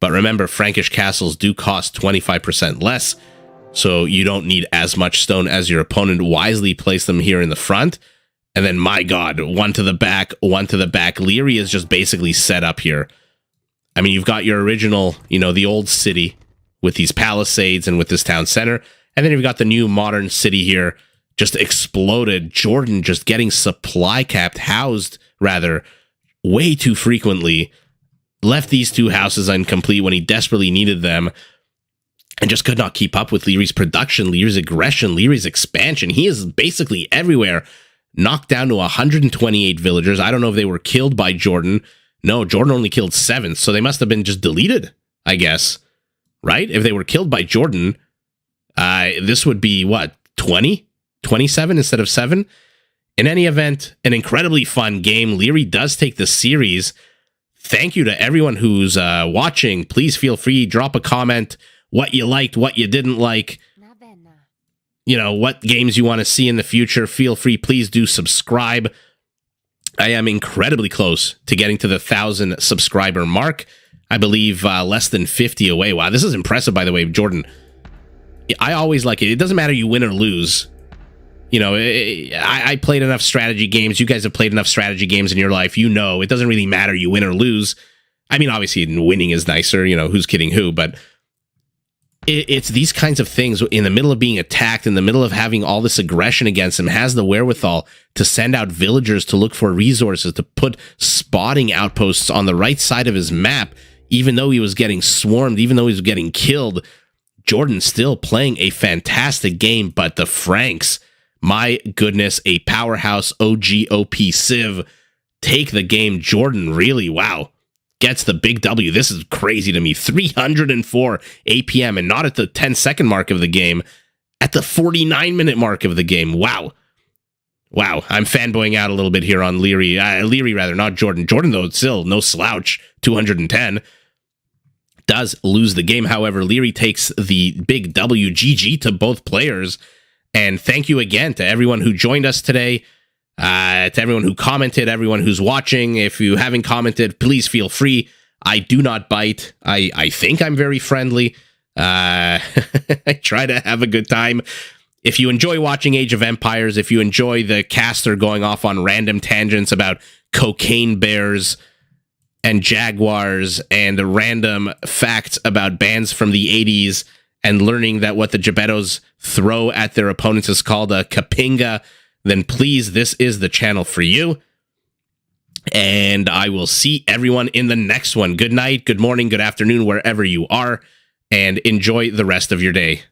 Speaker 1: But remember, Frankish castles do cost 25% less, so you don't need as much stone as your opponent. Wisely place them here in the front. And then, my God, one to the back, one to the back. Liereyy is just basically set up here. I mean, you've got your original, the old city with these palisades and with this town center. And then you've got the new modern city here, just exploded. JorDan just getting supply capped, housed, rather, way too frequently. Left these 2 houses incomplete when he desperately needed them. And just could not keep up with Liereyy's production, Liereyy's aggression, Liereyy's expansion. He is basically everywhere. Knocked down to 128 villagers. I don't know if they were killed by JorDan. No, JorDan only killed 7, so they must have been just deleted, I guess. Right? If they were killed by JorDan, this would be, 20? 27 instead of 7? In any event, an incredibly fun game. Liereyy does take the series. Thank you to everyone who's watching. Please feel free, drop a comment, what you liked, what you didn't like. What games you want to see in the future. Feel free, please do subscribe. I am incredibly close to getting to the 1,000 subscriber mark. I believe less than 50 away. Wow, this is impressive, by the way, JorDan. I always like it. It doesn't matter you win or lose. I played enough strategy games. You guys have played enough strategy games in your life. It doesn't really matter you win or lose. I mean, obviously winning is nicer, who's kidding who, but it's these kinds of things in the middle of being attacked, in the middle of having all this aggression against him, has the wherewithal to send out villagers to look for resources, to put spotting outposts on the right side of his map, even though he was getting swarmed, even though he was getting killed. JorDan still playing a fantastic game, but the Franks, my goodness, a powerhouse OGOP Civ, take the game. JorDan really, wow, gets the big W. This is crazy to me. 304 APM, and not at the 10-second mark of the game, at the 49-minute mark of the game. Wow. I'm fanboying out a little bit here on Liereyy. Liereyy, rather, not JorDan. JorDan, though, still no slouch, 210. Does lose the game, however. Liereyy takes the big W. GG to both players. And thank you again to everyone who joined us today. To everyone who commented, everyone who's watching. If you haven't commented, please feel free. I do not bite. I think I'm very friendly. I try to have a good time. If you enjoy watching Age of Empires, if you enjoy the caster going off on random tangents about cocaine bears and jaguars and random facts about bands from the 80s and learning that what the Gebettos throw at their opponents is called a kapinga, then please, this is the channel for you. And I will see everyone in the next one. Good night, good morning, good afternoon, wherever you are, and enjoy the rest of your day.